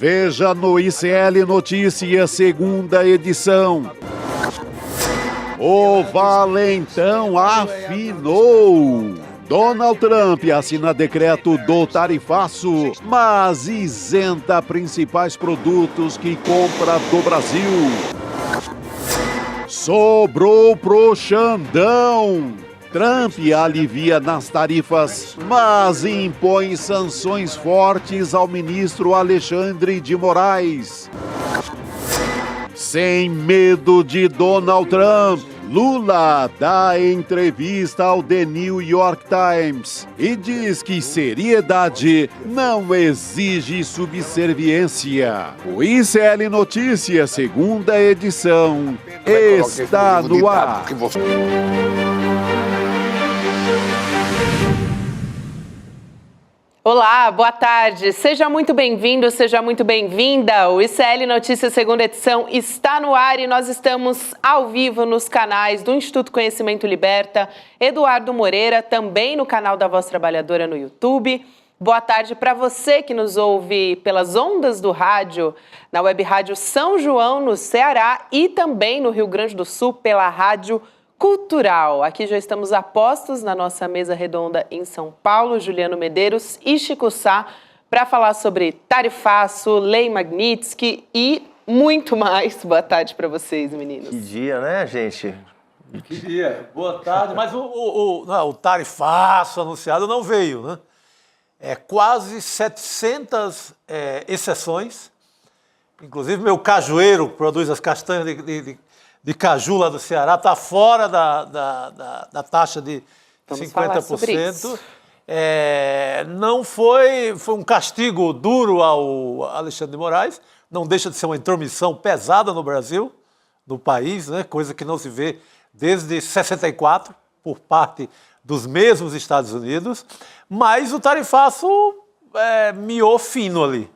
Veja no ICL Notícias, segunda edição. O valentão afinou. Donald Trump assina decreto do tarifaço, mas isenta principais produtos que compra do Brasil. Sobrou pro Xandão. Trump alivia nas tarifas, mas impõe sanções fortes ao ministro Alexandre de Moraes. Sem medo de Donald Trump, Lula dá entrevista ao The New York Times e diz que seriedade não exige subserviência. O ICL Notícias, segunda edição, está no ar. Olá, boa tarde. Seja muito bem-vindo, seja muito bem-vinda. O ICL Notícias segunda edição está no ar e nós estamos ao vivo nos canais do Instituto Conhecimento Liberta, Eduardo Moreira, também no canal da Voz Trabalhadora no YouTube. Boa tarde para você que nos ouve pelas ondas do rádio, na Web Rádio São João, no Ceará, e também no Rio Grande do Sul pela Rádio Cultural. Aqui já estamos a postos na nossa mesa redonda em São Paulo, Juliano Medeiros e Chico Sá, para falar sobre tarifaço, Lei Magnitsky e muito mais. Boa tarde para vocês, meninos. Que dia, né, gente? Que dia. Boa tarde. Mas o tarifaço anunciado não veio, né? Quase 700 exceções. Inclusive, meu cajueiro, que produz as castanhas de caju lá do Ceará, está fora da taxa de Vamos 50%. falar sobre isso. Não foi um castigo duro ao Alexandre de Moraes, não deixa de ser uma intromissão pesada no Brasil, no país, né? Coisa que não se vê desde 64, por parte dos mesmos Estados Unidos, mas o tarifaço miou fino ali.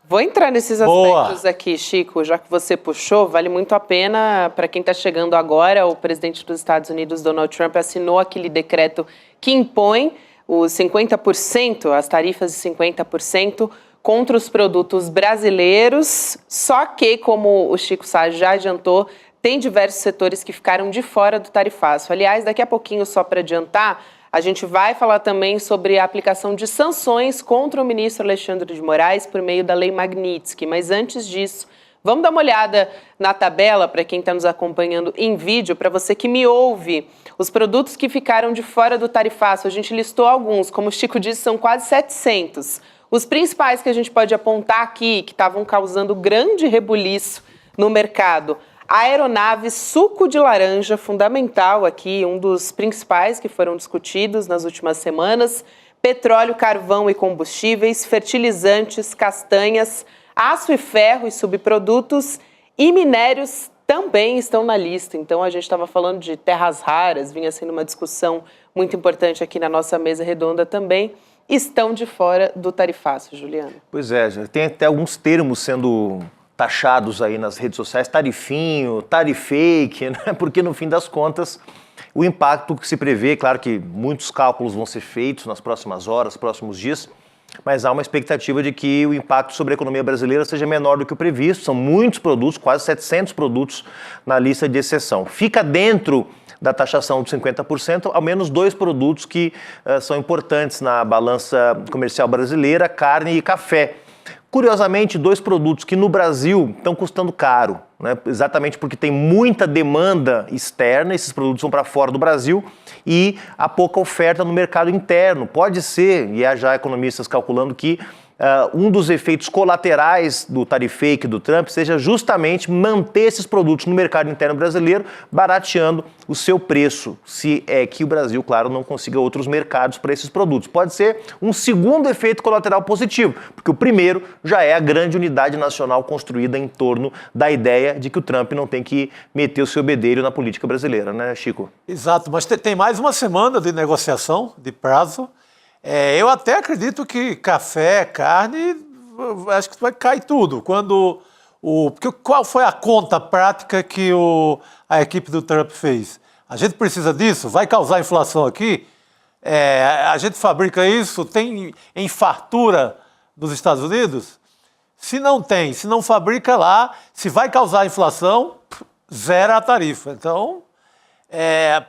Vou entrar nesses aspectos aqui, Chico, já que você puxou, vale muito a pena, para quem está chegando agora, o presidente dos Estados Unidos, Donald Trump, assinou aquele decreto que impõe os 50%, as tarifas de 50% contra os produtos brasileiros, só que, como o Chico Sá já adiantou, tem diversos setores que ficaram de fora do tarifaço. Aliás, daqui a pouquinho, só para adiantar, a gente vai falar também sobre a aplicação de sanções contra o ministro Alexandre de Moraes por meio da Lei Magnitsky. Mas antes disso, vamos dar uma olhada na tabela para quem está nos acompanhando em vídeo, para você que me ouve. Os produtos que ficaram de fora do tarifaço, a gente listou alguns, como o Chico disse, são quase 700. Os principais que a gente pode apontar aqui, que estavam causando grande rebuliço no mercado: a aeronave suco de laranja, fundamental aqui, um dos principais que foram discutidos nas últimas semanas, petróleo, carvão e combustíveis, fertilizantes, castanhas, aço e ferro e subprodutos e minérios também estão na lista. Então a gente estava falando de terras raras, vinha sendo uma discussão muito importante aqui na nossa mesa redonda também, estão de fora do tarifaço, Juliano. Pois é, tem até alguns termos sendo taxados aí nas redes sociais, tarifinho, tarifake, né? Porque no fim das contas, o impacto que se prevê, claro que muitos cálculos vão ser feitos nas próximas horas, próximos dias, mas há uma expectativa de que o impacto sobre a economia brasileira seja menor do que o previsto. São muitos produtos, quase 700 produtos na lista de exceção. Fica dentro da taxação de 50%, ao menos 2 produtos que são importantes na balança comercial brasileira: carne e café. Curiosamente, 2 produtos que no Brasil estão custando caro, né? Exatamente porque tem muita demanda externa, esses produtos vão para fora do Brasil, e há pouca oferta no mercado interno. Pode ser, e há já economistas calculando que um dos efeitos colaterais do tarifake do Trump seja justamente manter esses produtos no mercado interno brasileiro, barateando o seu preço, se é que o Brasil, claro, não consiga outros mercados para esses produtos. Pode ser um segundo efeito colateral positivo, porque o primeiro já é a grande unidade nacional construída em torno da ideia de que o Trump não tem que meter o seu bedelho na política brasileira, né, Chico? Exato, mas tem mais uma semana de negociação, de prazo. Eu até acredito que café, carne, acho que vai cair tudo. Porque qual foi a conta prática que a equipe do Trump fez? A gente precisa disso? Vai causar inflação aqui? A gente fabrica isso? Tem em fartura nos Estados Unidos? Se não tem, se não fabrica lá, se vai causar inflação, zera a tarifa. Então,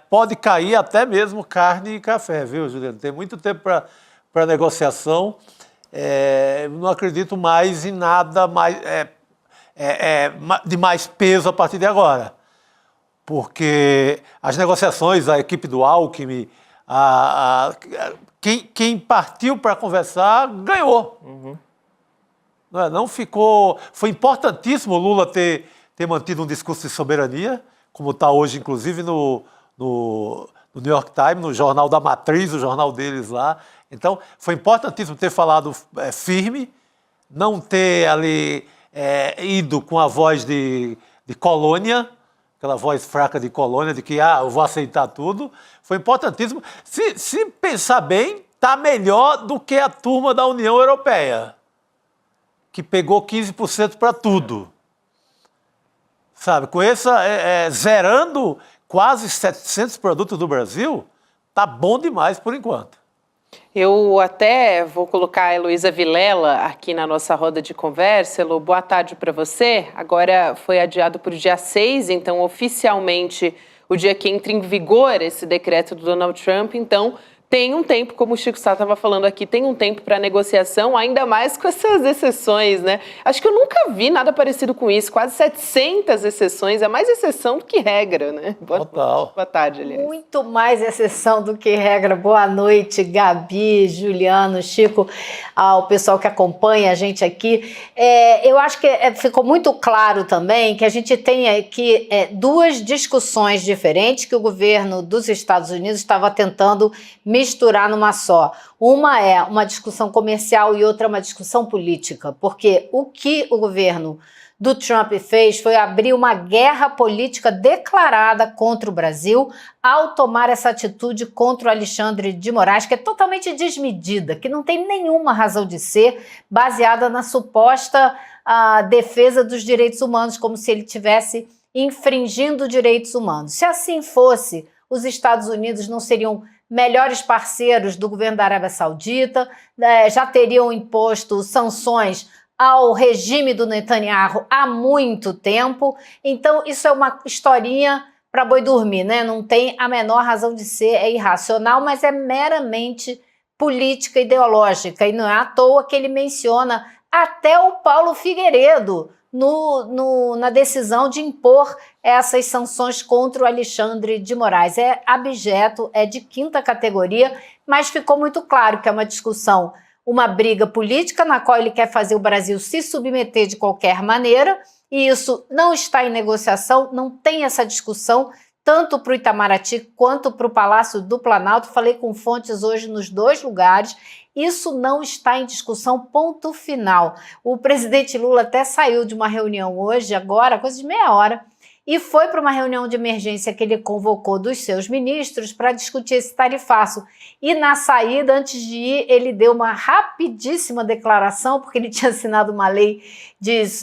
pode cair até mesmo carne e café, viu, Juliano? Tem muito tempo para negociação. Não acredito mais em nada mais, de mais peso a partir de agora. Porque as negociações, a equipe do Alckmin, quem partiu para conversar, ganhou. Uhum. Não ficou... Foi importantíssimo o Lula ter mantido um discurso de soberania, como está hoje, inclusive, no New York Times, no jornal da Matriz, o jornal deles lá. Então, foi importantíssimo ter falado firme, não ter ali ido com a voz de colônia, aquela voz fraca de colônia, de que eu vou aceitar tudo. Foi importantíssimo. Se pensar bem, está melhor do que a turma da União Europeia, que pegou 15% para tudo. Sabe, com zerando quase 700 produtos do Brasil, tá bom demais por enquanto. Eu até vou colocar a Heloísa Vilela aqui na nossa roda de conversa. Elo, boa tarde para você. Agora foi adiado para o dia 6, então oficialmente o dia que entra em vigor esse decreto do Donald Trump, então tem um tempo, como o Chico Sá estava falando aqui, tem um tempo para negociação, ainda mais com essas exceções, né? Acho que eu nunca vi nada parecido com isso, quase 700 exceções, é mais exceção do que regra, né? Boa tarde, aliás. Muito mais exceção do que regra. Boa noite, Gabi, Juliano, Chico, ao pessoal que acompanha a gente aqui. Eu acho que ficou muito claro também que a gente tem aqui duas discussões diferentes que o governo dos Estados Unidos estava tentando misturar numa só. Uma é uma discussão comercial e outra é uma discussão política, porque o que o governo do Trump fez foi abrir uma guerra política declarada contra o Brasil ao tomar essa atitude contra o Alexandre de Moraes, que é totalmente desmedida, que não tem nenhuma razão de ser, baseada na suposta defesa dos direitos humanos, como se ele estivesse infringindo direitos humanos. Se assim fosse, os Estados Unidos não seriam melhores parceiros do governo da Arábia Saudita, já teriam imposto sanções ao regime do Netanyahu há muito tempo. Então, isso é uma historinha para boi dormir, né? Não tem a menor razão de ser, é irracional, mas é meramente política ideológica. E não é à toa que ele menciona até o Paulo Figueiredo na decisão de impor essas sanções contra o Alexandre de Moraes. É abjeto, é de quinta categoria, mas ficou muito claro que é uma discussão, uma briga política na qual ele quer fazer o Brasil se submeter de qualquer maneira, e isso não está em negociação, não tem essa discussão, tanto para o Itamaraty quanto para o Palácio do Planalto. Falei com fontes hoje nos dois lugares. Isso não está em discussão, ponto final. O presidente Lula até saiu de uma reunião hoje, agora, coisa de meia hora, e foi para uma reunião de emergência que ele convocou dos seus ministros para discutir esse tarifaço. E na saída, antes de ir, ele deu uma rapidíssima declaração, porque ele tinha assinado uma lei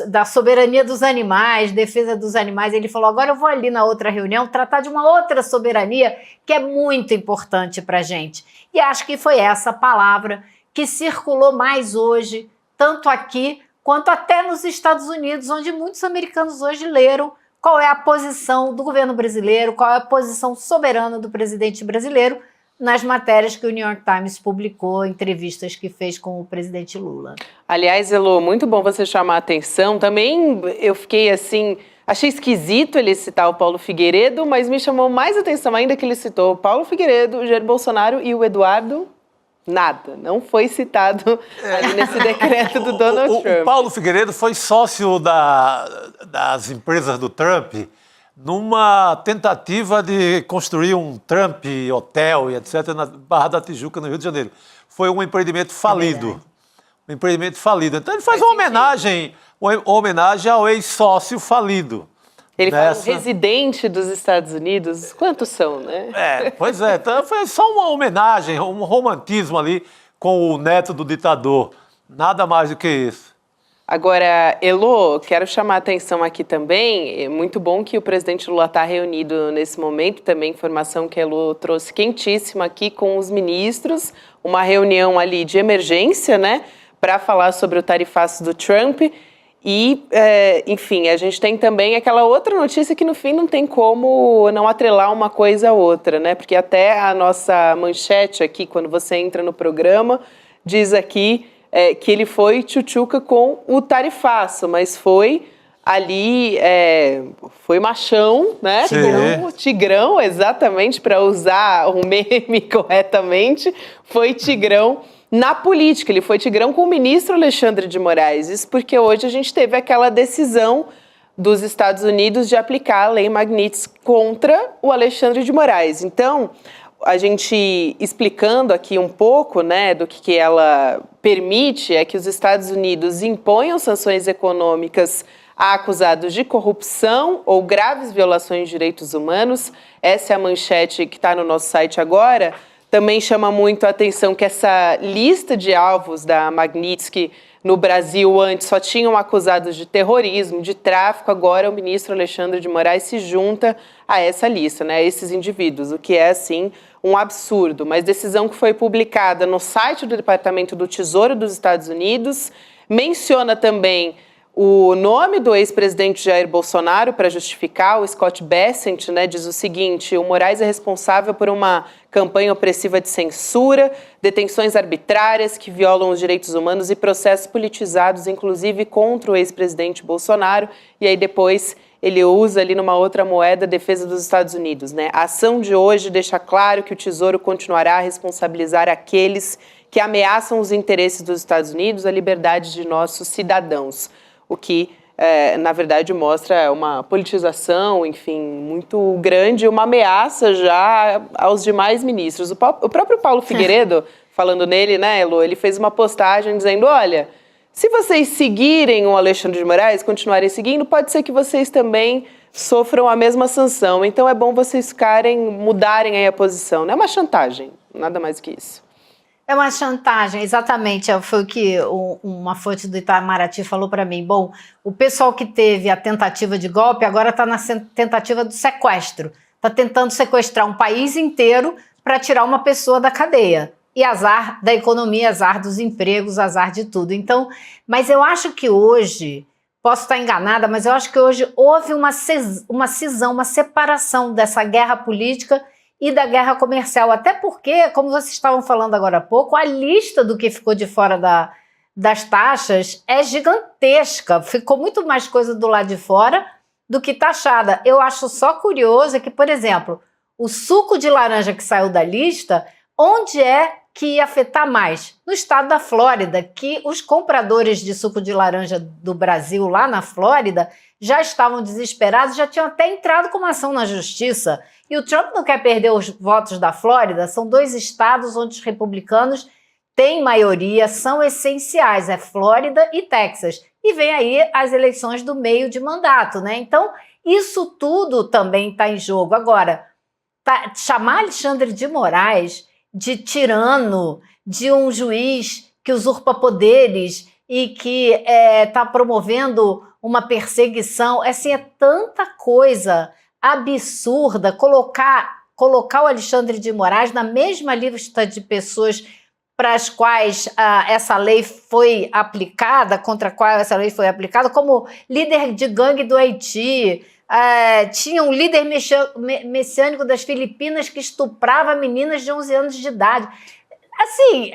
da soberania dos animais, defesa dos animais. Ele falou, agora eu vou ali na outra reunião tratar de uma outra soberania que é muito importante para a gente. E acho que foi essa palavra que circulou mais hoje, tanto aqui quanto até nos Estados Unidos, onde muitos americanos hoje leram qual é a posição do governo brasileiro, qual é a posição soberana do presidente brasileiro nas matérias que o New York Times publicou, entrevistas que fez com o presidente Lula. Aliás, Elo, muito bom você chamar a atenção. Também eu fiquei assim, achei esquisito ele citar o Paulo Figueiredo, mas me chamou mais atenção ainda que ele citou o Paulo Figueiredo, o Jair Bolsonaro e o Eduardo. Nada, não foi citado ali nesse decreto do Donald Trump. O Paulo Figueiredo foi sócio das empresas do Trump numa tentativa de construir um Trump Hotel e etc. na Barra da Tijuca, no Rio de Janeiro. Foi um empreendimento falido. Então ele faz uma homenagem ao ex-sócio falido. Ele fala um residente dos Estados Unidos. Quantos são, né? Pois é. Então foi só uma homenagem, um romantismo ali com o neto do ditador. Nada mais do que isso. Agora, Elo, quero chamar a atenção aqui também. É muito bom que o presidente Lula está reunido nesse momento. Também informação que a Elo trouxe quentíssima aqui com os ministros. Uma reunião ali de emergência, né? para falar sobre o tarifaço do Trump. E, enfim, a gente tem também aquela outra notícia que, no fim, não tem como não atrelar uma coisa a outra, né? Porque até a nossa manchete aqui, quando você entra no programa, diz aqui que ele foi tchutchuca com o tarifaço, mas foi ali, foi machão, né? Tigrão, exatamente, para usar o meme corretamente, foi tigrão na política. Ele foi tigrão com o ministro Alexandre de Moraes. Isso porque hoje a gente teve aquela decisão dos Estados Unidos de aplicar a lei Magnitsky contra o Alexandre de Moraes. Então, a gente explicando aqui um pouco, né, do que ela permite, é que os Estados Unidos imponham sanções econômicas a acusados de corrupção ou graves violações de direitos humanos. Essa é a manchete que está no nosso site agora. Também chama muito a atenção que essa lista de alvos da Magnitsky no Brasil antes só tinham acusados de terrorismo, de tráfico. Agora o ministro Alexandre de Moraes se junta a essa lista, né, a esses indivíduos, o que é, assim, um absurdo. Mas decisão que foi publicada no site do Departamento do Tesouro dos Estados Unidos, menciona também o nome do ex-presidente Jair Bolsonaro para justificar. O Scott Bessent, né, diz o seguinte: o Moraes é responsável por uma campanha opressiva de censura, detenções arbitrárias que violam os direitos humanos e processos politizados, inclusive contra o ex-presidente Bolsonaro. E aí depois ele usa ali numa outra moeda a defesa dos Estados Unidos, né? A ação de hoje deixa claro que o Tesouro continuará a responsabilizar aqueles que ameaçam os interesses dos Estados Unidos, a liberdade de nossos cidadãos. O que, na verdade, mostra uma politização, enfim, muito grande, uma ameaça já aos demais ministros. O próprio Paulo Figueiredo, falando nele, né, Elo, ele fez uma postagem dizendo, olha, se vocês seguirem o Alexandre de Moraes, continuarem seguindo, pode ser que vocês também sofram a mesma sanção. Então é bom vocês mudarem aí a posição. Não é uma chantagem, nada mais que isso. É uma chantagem, exatamente. Foi o que uma fonte do Itamaraty falou para mim. Bom, o pessoal que teve a tentativa de golpe agora está na tentativa do sequestro. Está tentando sequestrar um país inteiro para tirar uma pessoa da cadeia. E azar da economia, azar dos empregos, azar de tudo. Então, mas eu acho que hoje, posso estar enganada, mas eu acho que hoje houve uma cisão, uma separação dessa guerra política e da guerra comercial, até porque, como vocês estavam falando agora há pouco, a lista do que ficou de fora das taxas é gigantesca, ficou muito mais coisa do lado de fora do que taxada. Eu acho só curioso que, por exemplo, o suco de laranja que saiu da lista, onde é que ia afetar mais? No estado da Flórida, que os compradores de suco de laranja do Brasil lá na Flórida já estavam desesperados, já tinham até entrado com uma ação na justiça. E o Trump não quer perder os votos da Flórida, são 2 estados onde os republicanos têm maioria, são essenciais, é Flórida e Texas. E vem aí as eleições do meio de mandato, né? Então, isso tudo também está em jogo. Agora, chamar Alexandre de Moraes de tirano, de um juiz que usurpa poderes e que está promovendo uma perseguição, assim, é tanta coisa absurda colocar o Alexandre de Moraes na mesma lista de pessoas para as quais essa lei foi aplicada, contra a qual essa lei foi aplicada, como líder de gangue do Haiti. Tinha um líder messiânico das Filipinas que estuprava meninas de 11 anos de idade. Assim,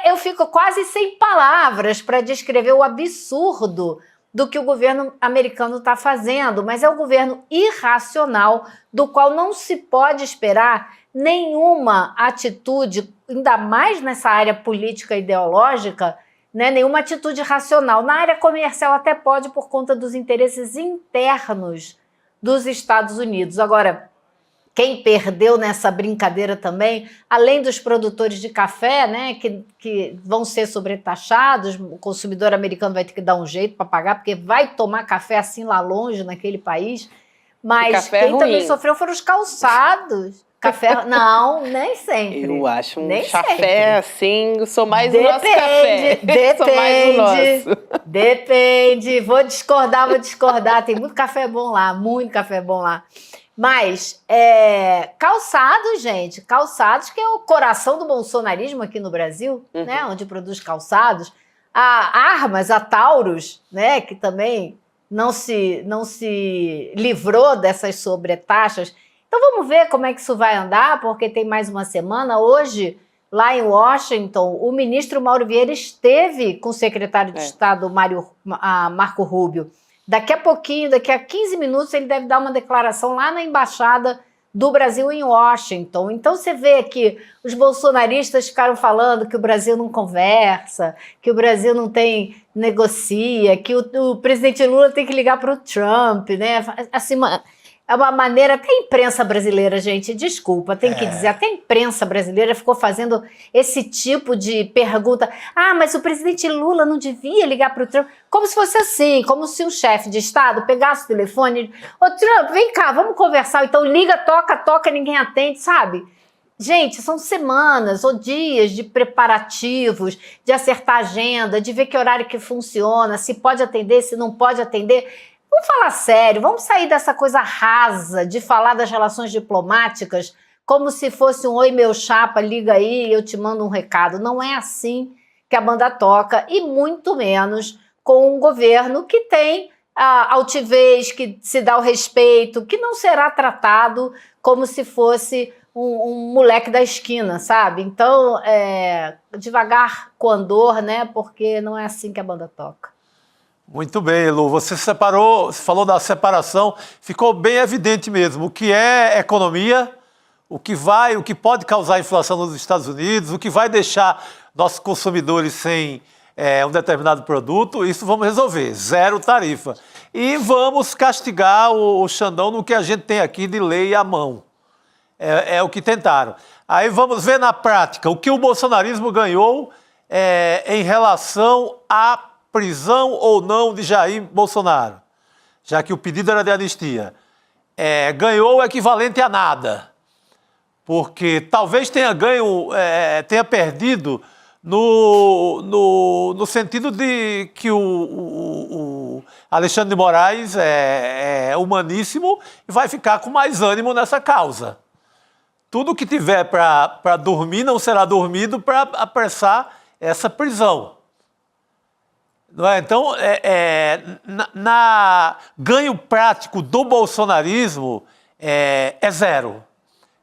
eu fico quase sem palavras para descrever o absurdo do que o governo americano está fazendo, mas é um governo irracional, do qual não se pode esperar nenhuma atitude, ainda mais nessa área política e ideológica, né, nenhuma atitude racional. Na área comercial até pode, por conta dos interesses internos dos Estados Unidos. Agora, quem perdeu nessa brincadeira também, além dos produtores de café, né, que vão ser sobretaxados, o consumidor americano vai ter que dar um jeito para pagar, porque vai tomar café assim lá longe, naquele país, mas quem também sofreu foram os calçados. Café, não, nem sempre. Eu acho um nem café sempre. Assim, sou mais o nosso café. Depende, sou mais o nosso. Depende, vou discordar, tem muito café bom lá, muito café bom lá. Mas, calçados, gente, calçados, que é o coração do bolsonarismo aqui no Brasil, né, onde produz calçados. armas, a Taurus, né, que também não se livrou dessas sobretaxas. Então vamos ver como é que isso vai andar, porque tem mais uma semana. Hoje, lá em Washington, o ministro Mauro Vieira esteve com o secretário de Estado Marco Rubio. Daqui a pouquinho, daqui a 15 minutos, ele deve dar uma declaração lá na Embaixada do Brasil em Washington. Então você vê que os bolsonaristas ficaram falando que o Brasil não conversa, que o Brasil não negocia, que o presidente Lula tem que ligar para o Trump, né? Assim, é uma maneira, até a imprensa brasileira, gente, desculpa, tem que dizer, até a imprensa brasileira ficou fazendo esse tipo de pergunta. Mas o presidente Lula não devia ligar para o Trump, como se fosse assim, como se um chefe de Estado pegasse o telefone e ô Trump, vem cá, vamos conversar, então liga, toca, ninguém atende, sabe? Gente, são semanas ou dias de preparativos, de acertar a agenda, de ver que horário que funciona, se pode atender, se não pode atender. Vamos falar sério, vamos sair dessa coisa rasa de falar das relações diplomáticas como se fosse um oi meu chapa, liga aí, eu te mando um recado. Não é assim que a banda toca, e muito menos com um governo que tem a altivez, que se dá o respeito, que não será tratado como se fosse um moleque da esquina, sabe? Então, devagar com andor, né? Porque não é assim que a banda toca. Muito bem, Lu. Você falou da separação, ficou bem evidente mesmo o que é economia, o que pode causar inflação nos Estados Unidos, o que vai deixar nossos consumidores sem um determinado produto. Isso vamos resolver, 0 tarifa. E vamos castigar o Xandão no que a gente tem aqui de lei à mão. É o que tentaram. Aí vamos ver na prática o que o bolsonarismo ganhou em relação à prisão ou não de Jair Bolsonaro, já que o pedido era de anistia. Ganhou o equivalente a nada, porque talvez tenha perdido no sentido de que o Alexandre de Moraes é humaníssimo e vai ficar com mais ânimo nessa causa. Tudo que tiver para dormir não será dormido para apressar essa prisão. Não é? Então, ganho prático do bolsonarismo é 0.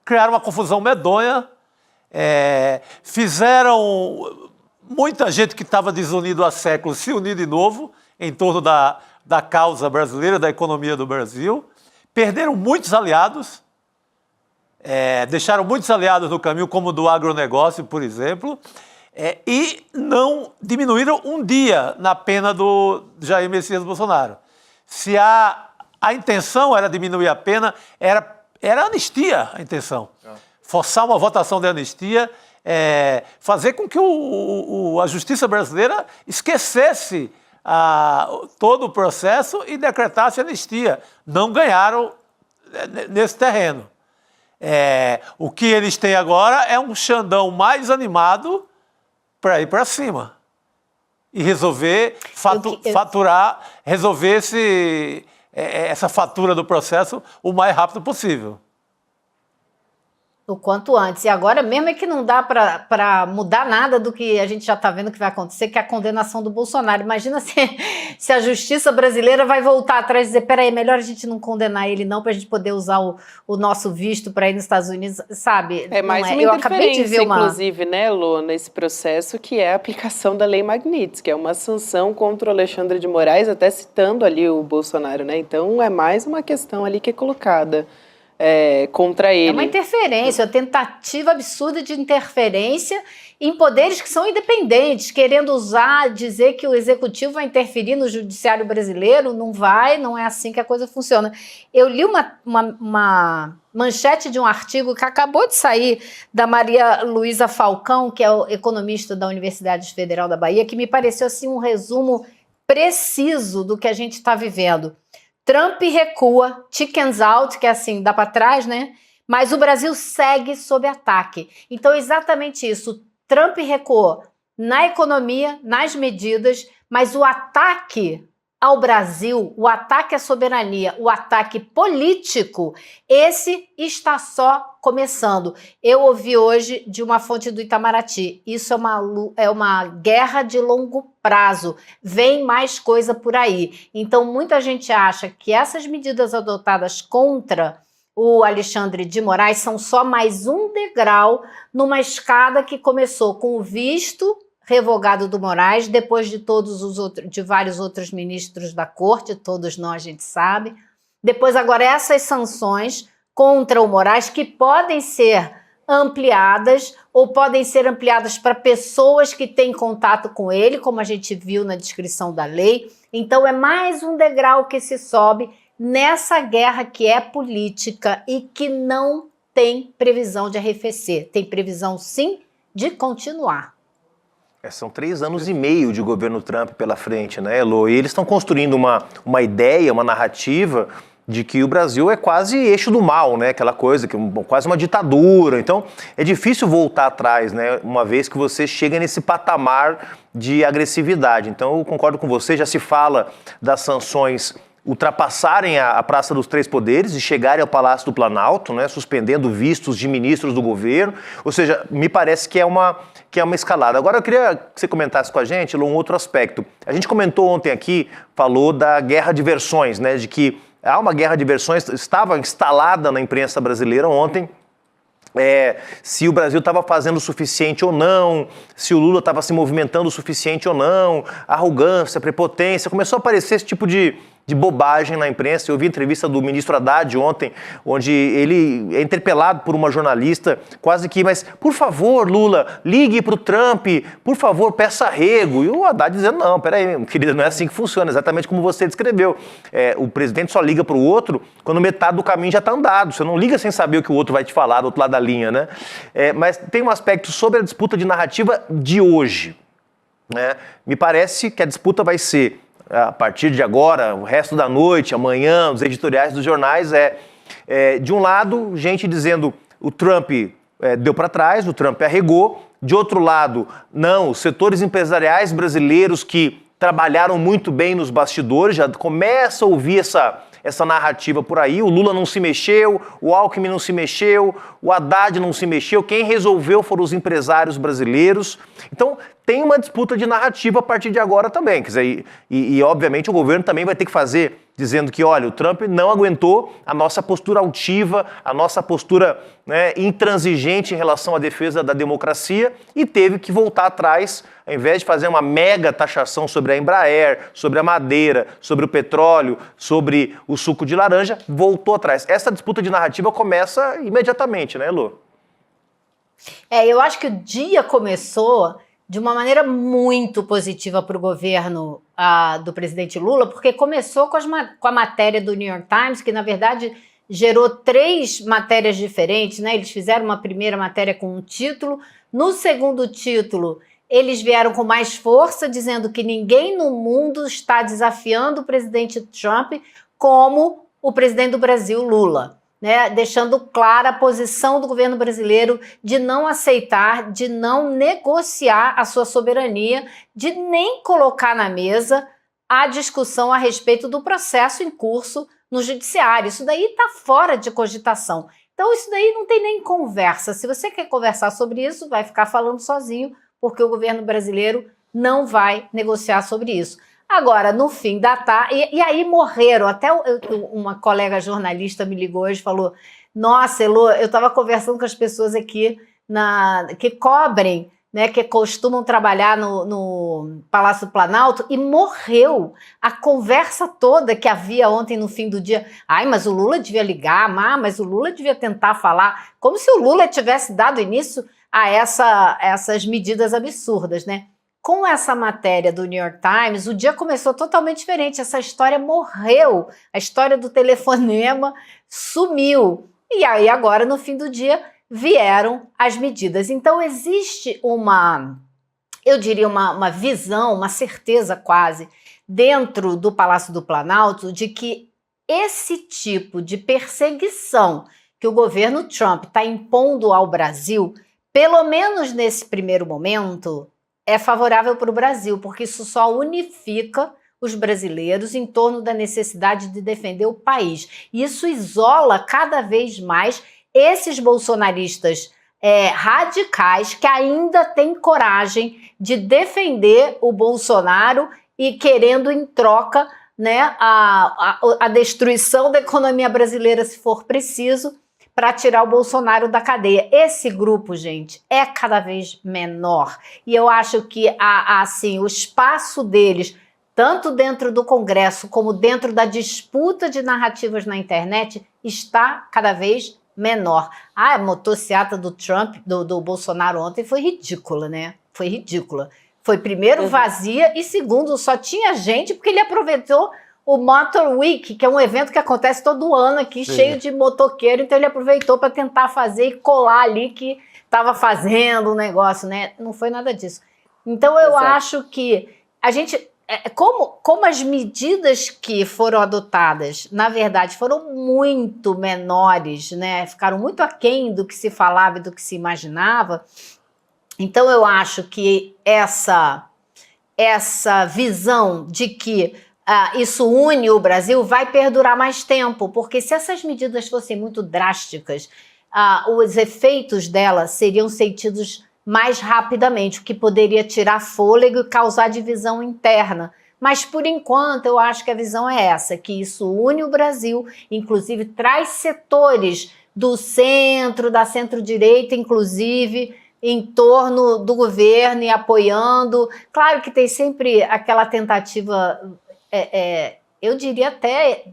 Criaram uma confusão medonha, fizeram muita gente que estava desunido há séculos se unir de novo em torno da causa brasileira, da economia do Brasil. Perderam muitos aliados, deixaram muitos aliados no caminho, como do agronegócio, por exemplo. E não diminuíram um dia na pena do Jair Messias Bolsonaro. Se a intenção era diminuir a pena, era anistia a intenção. Forçar uma votação de anistia, fazer com que a justiça brasileira esquecesse todo o processo e decretasse anistia. Não ganharam nesse terreno. O que eles têm agora é um Xandão mais animado para ir para cima e resolver resolver essa fatura do processo o mais rápido possível. O quanto antes. E agora mesmo é que não dá para mudar nada do que a gente já está vendo que vai acontecer, que é a condenação do Bolsonaro. Imagina se a justiça brasileira vai voltar atrás e dizer, peraí, melhor a gente não condenar ele não, para a gente poder usar o nosso visto para ir nos Estados Unidos, sabe? Mais uma interferência, inclusive, né, Lu, nesse processo, que é a aplicação da Lei Magnitsky, que é uma sanção contra o Alexandre de Moraes, até citando ali o Bolsonaro, né? Então é mais uma questão ali que é colocada contra ele. É uma interferência, uma tentativa absurda de interferência em poderes que são independentes, querendo dizer que o executivo vai interferir no judiciário brasileiro. Não é assim que a coisa funciona. Eu li uma manchete de um artigo que acabou de sair da Maria Luísa Falcão, que é economista da Universidade Federal da Bahia, que me pareceu assim um resumo preciso do que a gente está vivendo. Trump recua, chickens out, que é assim, dá para trás, né? Mas o Brasil segue sob ataque. Então, exatamente isso. Trump recuou na economia, nas medidas, mas o ataque ao Brasil, o ataque à soberania, o ataque político, esse está só começando. Eu ouvi hoje de uma fonte do Itamaraty, isso é uma guerra de longo prazo, vem mais coisa por aí. Então, muita gente acha que essas medidas adotadas contra o Alexandre de Moraes são só mais um degrau numa escada que começou com o visto revogado do Moraes, depois de vários outros ministros da corte, todos nós a gente sabe. Depois agora essas sanções contra o Moraes que podem ser ampliadas ou podem ser ampliadas para pessoas que têm contato com ele, como a gente viu na descrição da lei. Então é mais um degrau que se sobe nessa guerra que é política e que não tem previsão de arrefecer. Tem previsão, sim, de continuar. São 3 anos e meio de governo Trump pela frente, né, Elo? E eles estão construindo uma ideia, uma narrativa de que o Brasil é quase eixo do mal, né? Aquela coisa, que quase uma ditadura. Então, é difícil voltar atrás, né? Uma vez que você chega nesse patamar de agressividade. Então, eu concordo com você, já se fala das sanções ultrapassarem a Praça dos Três Poderes e chegarem ao Palácio do Planalto, né, suspendendo vistos de ministros do governo. Ou seja, me parece que é uma escalada. Agora eu queria que você comentasse com a gente um outro aspecto. A gente comentou ontem aqui, falou da guerra de versões, né, de que há uma guerra de versões, estava instalada na imprensa brasileira ontem, se o Brasil estava fazendo o suficiente ou não, se o Lula estava se movimentando o suficiente ou não, arrogância, prepotência, começou a aparecer esse tipo de bobagem na imprensa. Eu vi a entrevista do ministro Haddad ontem, onde ele é interpelado por uma jornalista, quase que, mas por favor, Lula, ligue para o Trump, por favor, peça arrego. E o Haddad dizendo, não, peraí, querida, não é assim que funciona, exatamente como você descreveu. O presidente só liga para o outro quando metade do caminho já está andado. Você não liga sem saber o que o outro vai te falar do outro lado da linha, né? Mas tem um aspecto sobre a disputa de narrativa de hoje, né? Me parece que a disputa vai ser, a partir de agora, o resto da noite, amanhã, os editoriais dos jornais, de um lado, gente dizendo o Trump deu para trás, o Trump arregou. De outro lado, não, os setores empresariais brasileiros que trabalharam muito bem nos bastidores, já começa a ouvir essa narrativa por aí. O Lula não se mexeu, o Alckmin não se mexeu, o Haddad não se mexeu, quem resolveu foram os empresários brasileiros. Então, tem uma disputa de narrativa a partir de agora também. Quer dizer, e obviamente o governo também vai ter que fazer, dizendo que, olha, o Trump não aguentou a nossa postura altiva, a nossa postura, né, intransigente em relação à defesa da democracia e teve que voltar atrás, ao invés de fazer uma mega taxação sobre a Embraer, sobre a madeira, sobre o petróleo, sobre o suco de laranja, voltou atrás. Essa disputa de narrativa começa imediatamente, né, Elô? Eu acho que o dia começou de uma maneira muito positiva para o governo do presidente Lula, porque começou com a matéria do New York Times, que na verdade gerou 3 matérias diferentes, né? Eles fizeram uma primeira matéria com um título, no segundo título eles vieram com mais força, dizendo que ninguém no mundo está desafiando o presidente Trump como o presidente do Brasil, Lula. Né, deixando clara a posição do governo brasileiro de não aceitar, de não negociar a sua soberania, de nem colocar na mesa a discussão a respeito do processo em curso no judiciário. Isso daí está fora de cogitação. Então isso daí não tem nem conversa. Se você quer conversar sobre isso, vai ficar falando sozinho, porque o governo brasileiro não vai negociar sobre isso. Agora, no fim da tarde, e aí morreram, até uma colega jornalista me ligou hoje e falou, nossa, Elô, eu estava conversando com as pessoas aqui que cobrem, né, que costumam trabalhar no Palácio do Planalto, e morreu a conversa toda que havia ontem no fim do dia. Ai, mas o Lula devia ligar, mas o Lula devia tentar falar, como se o Lula tivesse dado início a essas medidas absurdas, né? Com essa matéria do New York Times, o dia começou totalmente diferente. Essa história morreu. A história do telefonema sumiu. E aí agora, no fim do dia, vieram as medidas. Então existe eu diria uma visão, uma certeza quase, dentro do Palácio do Planalto, de que esse tipo de perseguição que o governo Trump está impondo ao Brasil, pelo menos nesse primeiro momento, é favorável para o Brasil, porque isso só unifica os brasileiros em torno da necessidade de defender o país. Isso isola cada vez mais esses bolsonaristas radicais que ainda têm coragem de defender o Bolsonaro e querendo em troca, né, a destruição da economia brasileira, se for preciso, para tirar o Bolsonaro da cadeia. Esse grupo, gente, é cada vez menor. E eu acho que assim, o espaço deles, tanto dentro do Congresso como dentro da disputa de narrativas na internet, está cada vez menor. A motociata do Trump, do Bolsonaro ontem foi ridícula, né? Foi ridícula. Foi, primeiro, vazia e, segundo, só tinha gente porque ele aproveitou o Motor Week, que é um evento que acontece todo ano aqui, cheio de motoqueiro, então ele aproveitou para tentar fazer e colar ali que estava fazendo um negócio, né? Não foi nada disso. Então eu acho que a gente, como as medidas que foram adotadas, na verdade, foram muito menores, né? Ficaram muito aquém do que se falava e do que se imaginava. Então eu acho que essa visão de que isso une o Brasil vai perdurar mais tempo, porque se essas medidas fossem muito drásticas, os efeitos delas seriam sentidos mais rapidamente, o que poderia tirar fôlego e causar divisão interna. Mas, por enquanto, eu acho que a visão é essa, que isso une o Brasil, inclusive traz setores do centro, da centro-direita, inclusive, em torno do governo e apoiando. Claro que tem sempre aquela tentativa, eu diria até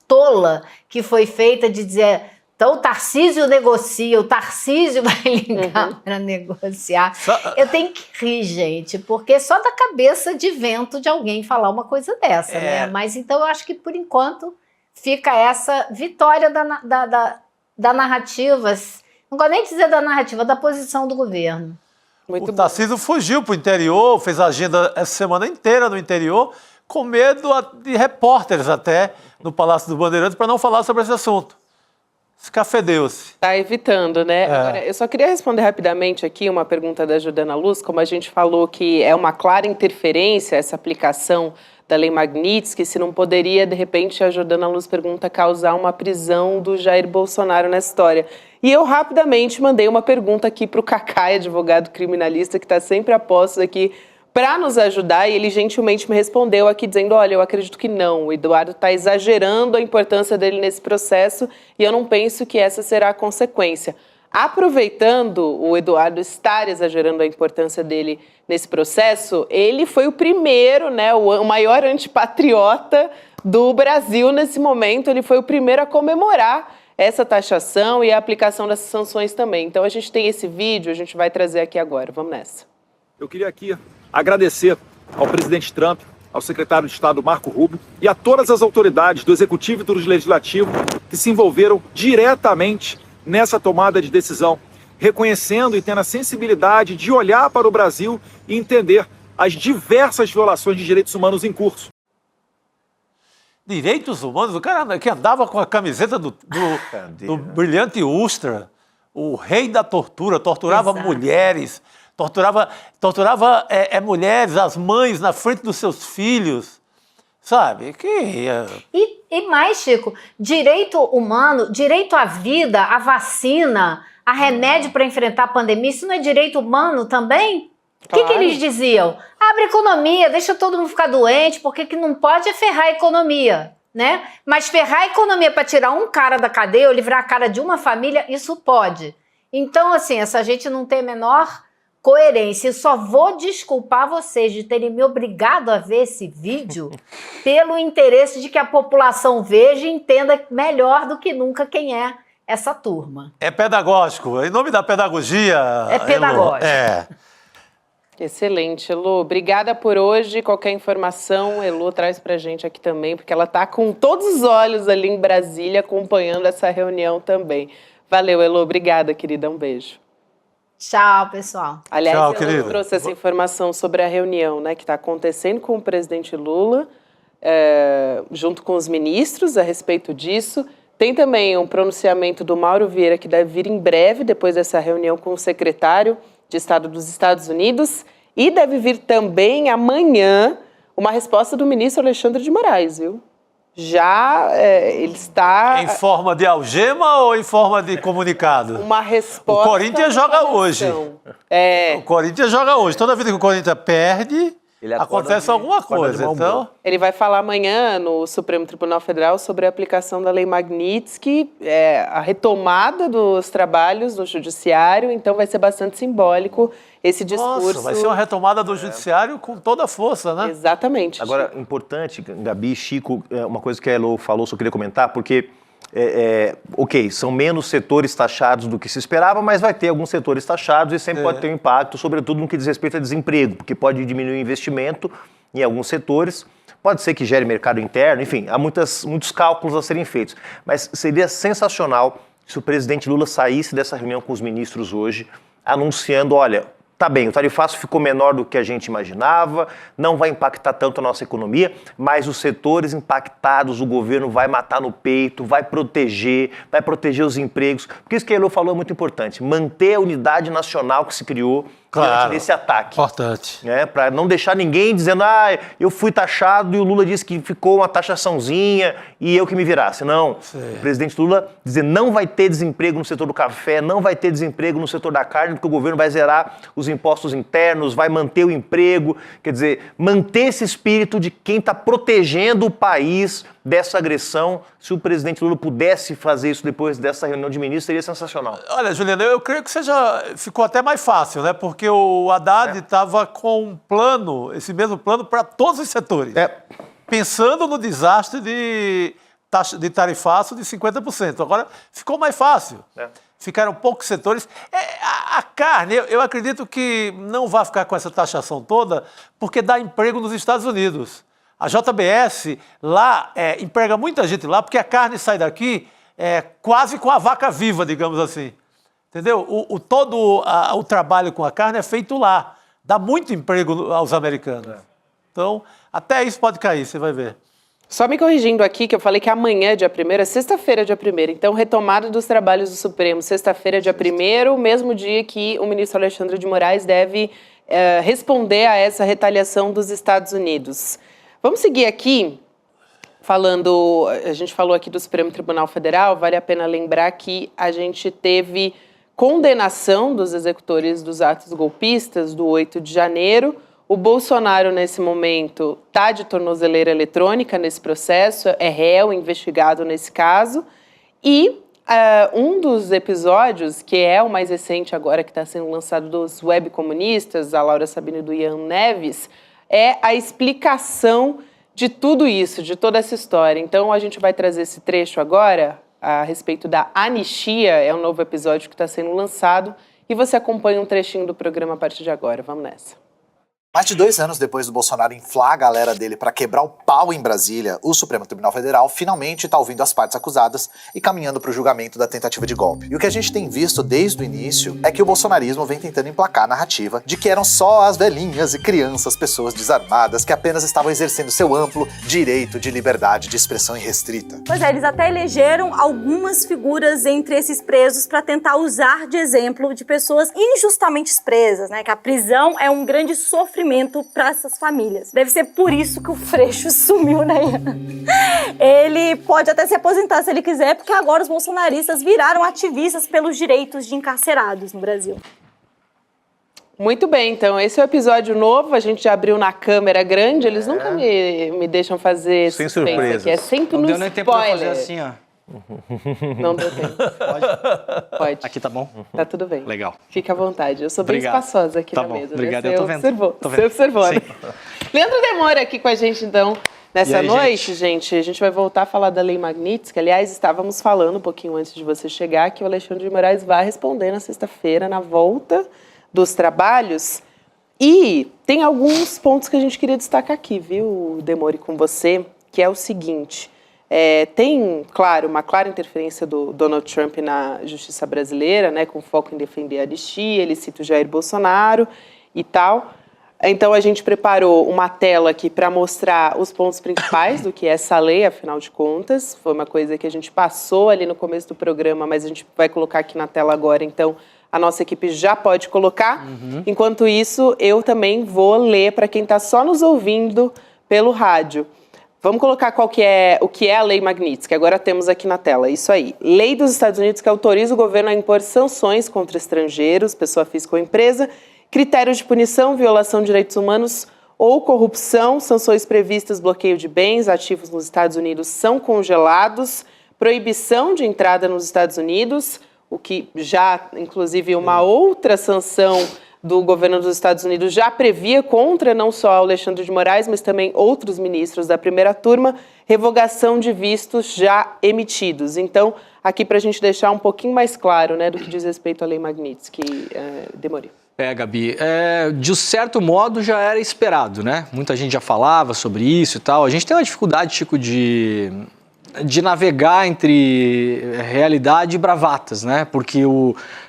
tola, que foi feita de dizer, então o Tarcísio negocia, o Tarcísio vai ligar para negociar. Eu tenho que rir, gente, porque só da cabeça de vento de alguém falar uma coisa dessa, né? Mas então eu acho que por enquanto fica essa vitória da narrativa. Não gosto nem de dizer da narrativa, da posição do governo. O Tarcísio fugiu para o interior, fez a agenda essa semana inteira no interior, com medo de repórteres até no Palácio dos Bandeirantes para não falar sobre esse assunto. Escafedeu-se. Está evitando, né? Agora, eu só queria responder rapidamente aqui uma pergunta da Jordana Luz, como a gente falou que é uma clara interferência essa aplicação da Lei Magnitsky, se não poderia, de repente, a Jordana Luz pergunta, causar uma prisão do Jair Bolsonaro nessa história. E eu rapidamente mandei uma pergunta aqui para o Cacai, advogado criminalista, que está sempre a postos aqui para nos ajudar, e ele gentilmente me respondeu aqui dizendo, olha, eu acredito que não, o Eduardo está exagerando a importância dele nesse processo e eu não penso que essa será a consequência. Aproveitando o Eduardo estar exagerando a importância dele nesse processo, ele foi o primeiro, né, o maior antipatriota do Brasil nesse momento, ele foi o primeiro a comemorar essa taxação e a aplicação dessas sanções também. Então a gente tem esse vídeo, a gente vai trazer aqui agora, vamos nessa. Eu queria aqui agradecer ao presidente Trump, ao secretário de Estado Marco Rubio e a todas as autoridades do Executivo e do Legislativo que se envolveram diretamente nessa tomada de decisão, reconhecendo e tendo a sensibilidade de olhar para o Brasil e entender as diversas violações de direitos humanos em curso. Direitos humanos? O cara que andava com a camiseta do brilhante Ustra, o rei da tortura, torturava mulheres, torturava mulheres, as mães na frente dos seus filhos, sabe? E mais, Chico, direito humano, direito à vida, à vacina, a remédio para enfrentar a pandemia, isso não é direito humano também? Claro. O que eles diziam? Abre economia, deixa todo mundo ficar doente, porque que não pode é ferrar a economia, né? Mas ferrar a economia para tirar um cara da cadeia ou livrar a cara de uma família, isso pode. Então, assim, essa gente não tem a menor coerência. Eu só vou desculpar vocês de terem me obrigado a ver esse vídeo pelo interesse de que a população veja e entenda melhor do que nunca quem é essa turma. É pedagógico. Em nome da pedagogia... É pedagógico. Excelente, Elô. Obrigada por hoje. Qualquer informação, Elô traz pra gente aqui também, porque ela tá com todos os olhos ali em Brasília acompanhando essa reunião também. Valeu, Elô. Obrigada, querida. Um beijo. Tchau, pessoal. Aliás, Elô trouxe essa informação sobre a reunião, né, que está acontecendo com o presidente Lula, junto com os ministros, a respeito disso. Tem também um pronunciamento do Mauro Vieira, que deve vir em breve, depois dessa reunião com o secretário de Estado dos Estados Unidos. E deve vir também amanhã uma resposta do ministro Alexandre de Moraes, viu? Já ele está... Em forma de algema ou em forma de comunicado? Uma resposta... O Corinthians joga hoje. O Corinthians joga hoje. Toda vida que o Corinthians perde, acontece alguma coisa. Então... Ele vai falar amanhã no Supremo Tribunal Federal sobre a aplicação da Lei Magnitsky, a retomada dos trabalhos do Judiciário, então vai ser bastante simbólico esse discurso. Nossa, vai ser uma retomada do Judiciário com toda a força, né? Exatamente. Agora, importante, Gabi, Chico, uma coisa que a Elo falou, só queria comentar, porque, ok, são menos setores taxados do que se esperava, mas vai ter alguns setores taxados e sempre pode ter um impacto, sobretudo no que diz respeito a desemprego, porque pode diminuir o investimento em alguns setores, pode ser que gere mercado interno, enfim, há muitos cálculos a serem feitos. Mas seria sensacional se o presidente Lula saísse dessa reunião com os ministros hoje, anunciando, olha... Tá bem, o tarifaço ficou menor do que a gente imaginava, não vai impactar tanto a nossa economia, mas os setores impactados o governo vai matar no peito, vai proteger os empregos. Porque isso que a Elo falou é muito importante, manter a unidade nacional que se criou diante desse ataque. Importante. Para não deixar ninguém dizendo, eu fui taxado e o Lula disse que ficou uma taxaçãozinha e eu que me virasse. Não, o presidente Lula dizer não vai ter desemprego no setor do café, não vai ter desemprego no setor da carne, porque o governo vai zerar os impostos internos, vai manter o emprego, quer dizer, manter esse espírito de quem está protegendo o país dessa agressão. Se o presidente Lula pudesse fazer isso depois dessa reunião de ministros, seria sensacional. Olha, Juliana, eu creio que ficou até mais fácil, né? Porque o Haddad estava com um plano, esse mesmo plano para todos os setores. Pensando no desastre de tarifaço de 50%. Agora ficou mais fácil. Ficaram poucos setores. A carne, eu acredito que não vai ficar com essa taxação toda, porque dá emprego nos Estados Unidos. A JBS lá emprega muita gente lá, porque a carne sai daqui quase com a vaca viva, digamos assim. Entendeu? Todo o trabalho com a carne é feito lá. Dá muito emprego aos americanos. Então, até isso pode cair, você vai ver. Só me corrigindo aqui, que eu falei que amanhã, dia 1º, é sexta-feira, dia 1º. Então, retomada dos trabalhos do Supremo, sexta-feira, dia 1º, mesmo dia que o ministro Alexandre de Moraes deve responder a essa retaliação dos Estados Unidos. Vamos seguir aqui, a gente falou aqui do Supremo Tribunal Federal, vale a pena lembrar que a gente teve condenação dos executores dos atos golpistas do 8 de janeiro. O Bolsonaro, nesse momento, está de tornozeleira eletrônica nesse processo, é réu, investigado nesse caso. E um dos episódios, que é o mais recente agora, que está sendo lançado dos webcomunistas, a Laura Sabino e do Ian Neves, é a explicação de tudo isso, de toda essa história. Então, a gente vai trazer esse trecho agora, a respeito da anistia, é um novo episódio que está sendo lançado, e você acompanha um trechinho do programa a partir de agora. Vamos nessa. Mais de 2 anos depois do Bolsonaro inflar a galera dele para quebrar o pau em Brasília, o Supremo Tribunal Federal finalmente está ouvindo as partes acusadas e caminhando para o julgamento da tentativa de golpe. E o que a gente tem visto desde o início é que o bolsonarismo vem tentando emplacar a narrativa de que eram só as velhinhas e crianças, pessoas desarmadas, que apenas estavam exercendo seu amplo direito de liberdade de expressão irrestrita. Pois é, eles até elegeram algumas figuras entre esses presos para tentar usar de exemplo de pessoas injustamente presas, né? Que a prisão é um grande sofrimento para essas famílias. Deve ser por isso que o Freixo sumiu, né? Ele pode até se aposentar se ele quiser, porque agora os bolsonaristas viraram ativistas pelos direitos de encarcerados no Brasil. Muito bem, então esse é o episódio novo, a gente já abriu na câmera grande, eles nunca me deixam fazer sem surpresa, aqui, é sempre no spoiler. Não deu nem tempo pra fazer assim, ó. Não deu tempo. Pode. Aqui tá bom? Tá tudo bem. Legal. Fica à vontade. Eu sou bem espaçosa aqui na mesa. Obrigado, né? eu tô vendo. Você observou, né? Leandro Demora aqui com a gente, então, nessa noite, gente. A gente vai voltar a falar da Lei Magnitsky. Aliás, estávamos falando um pouquinho antes de você chegar que o Alexandre de Moraes vai responder na sexta-feira, na volta dos trabalhos. E tem alguns pontos que a gente queria destacar aqui, viu, Demore, com você, que é o seguinte... tem, claro, uma clara interferência do Donald Trump na justiça brasileira, né, com foco em defender a anistia, ele cita o Jair Bolsonaro e tal. Então, a gente preparou uma tela aqui para mostrar os pontos principais do que é essa lei, afinal de contas. Foi uma coisa que a gente passou ali no começo do programa, mas a gente vai colocar aqui na tela agora, então a nossa equipe já pode colocar. Enquanto isso, eu também vou ler para quem está só nos ouvindo, pelo rádio. Vamos colocar o que é a Lei Magnitsky, agora temos aqui na tela, isso aí. Lei dos Estados Unidos que autoriza o governo a impor sanções contra estrangeiros, pessoa física ou empresa, critérios de punição, violação de direitos humanos ou corrupção, sanções previstas, bloqueio de bens, ativos nos Estados Unidos são congelados, proibição de entrada nos Estados Unidos, o que já, inclusive, uma outra sanção do governo dos Estados Unidos já previa contra não só Alexandre de Moraes, mas também outros ministros da primeira turma, revogação de vistos já emitidos. Então, aqui para a gente deixar um pouquinho mais claro, né, do que diz respeito à Lei Magnitsky, Demori. Gabi, de certo modo já era esperado, né? Muita gente já falava sobre isso e tal. A gente tem uma dificuldade, Chico, de navegar entre realidade e bravatas, né? Porque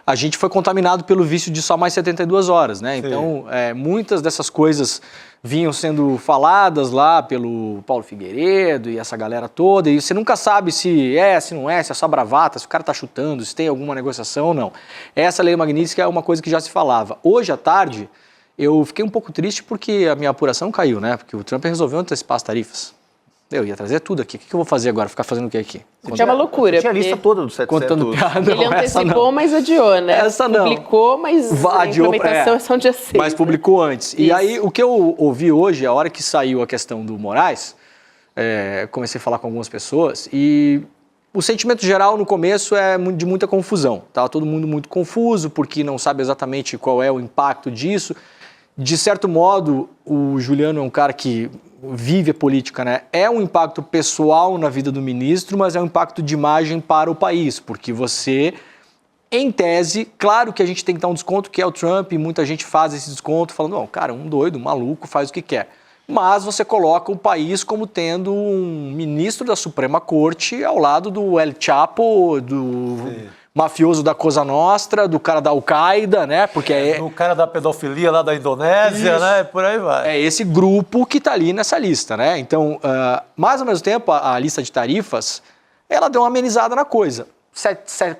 a gente foi contaminado pelo vício de só mais 72 horas, né? Sim. Então, muitas dessas coisas vinham sendo faladas lá pelo Paulo Figueiredo e essa galera toda, e você nunca sabe se não é, se é só bravata, se o cara tá chutando, se tem alguma negociação ou não. Essa Lei Magnitsky é uma coisa que já se falava. Hoje à tarde, eu fiquei um pouco triste porque a minha apuração caiu, né? Porque o Trump resolveu antecipar as tarifas. Eu ia trazer tudo aqui. O que eu vou fazer agora? Ficar fazendo o que aqui? É uma loucura. Tinha a lista toda dos 700. Contando piada. Ele antecipou, mas adiou, né? Essa não. Publicou, mas a implementação é só um dia 6. Mas publicou antes. Isso. E aí, o que eu ouvi hoje, a hora que saiu a questão do Moraes, comecei a falar com algumas pessoas, e o sentimento geral no começo é de muita confusão. Estava todo mundo muito confuso, porque não sabe exatamente qual é o impacto disso. De certo modo, o Juliano é um cara que vive a política, né? É um impacto pessoal na vida do ministro, mas é um impacto de imagem para o país, porque você, em tese, claro que a gente tem que dar um desconto, que é o Trump, e muita gente faz esse desconto, falando, não, cara, um doido, um maluco, faz o que quer. Mas você coloca o país como tendo um ministro da Suprema Corte ao lado do El Chapo, do mafioso da Cosa Nostra, do cara da Al-Qaeda, né? Porque do cara da pedofilia lá da Indonésia, né? Por aí vai. É esse grupo que está ali nessa lista, né? Então, mas ao mesmo tempo, a lista de tarifas, ela deu uma amenizada na coisa.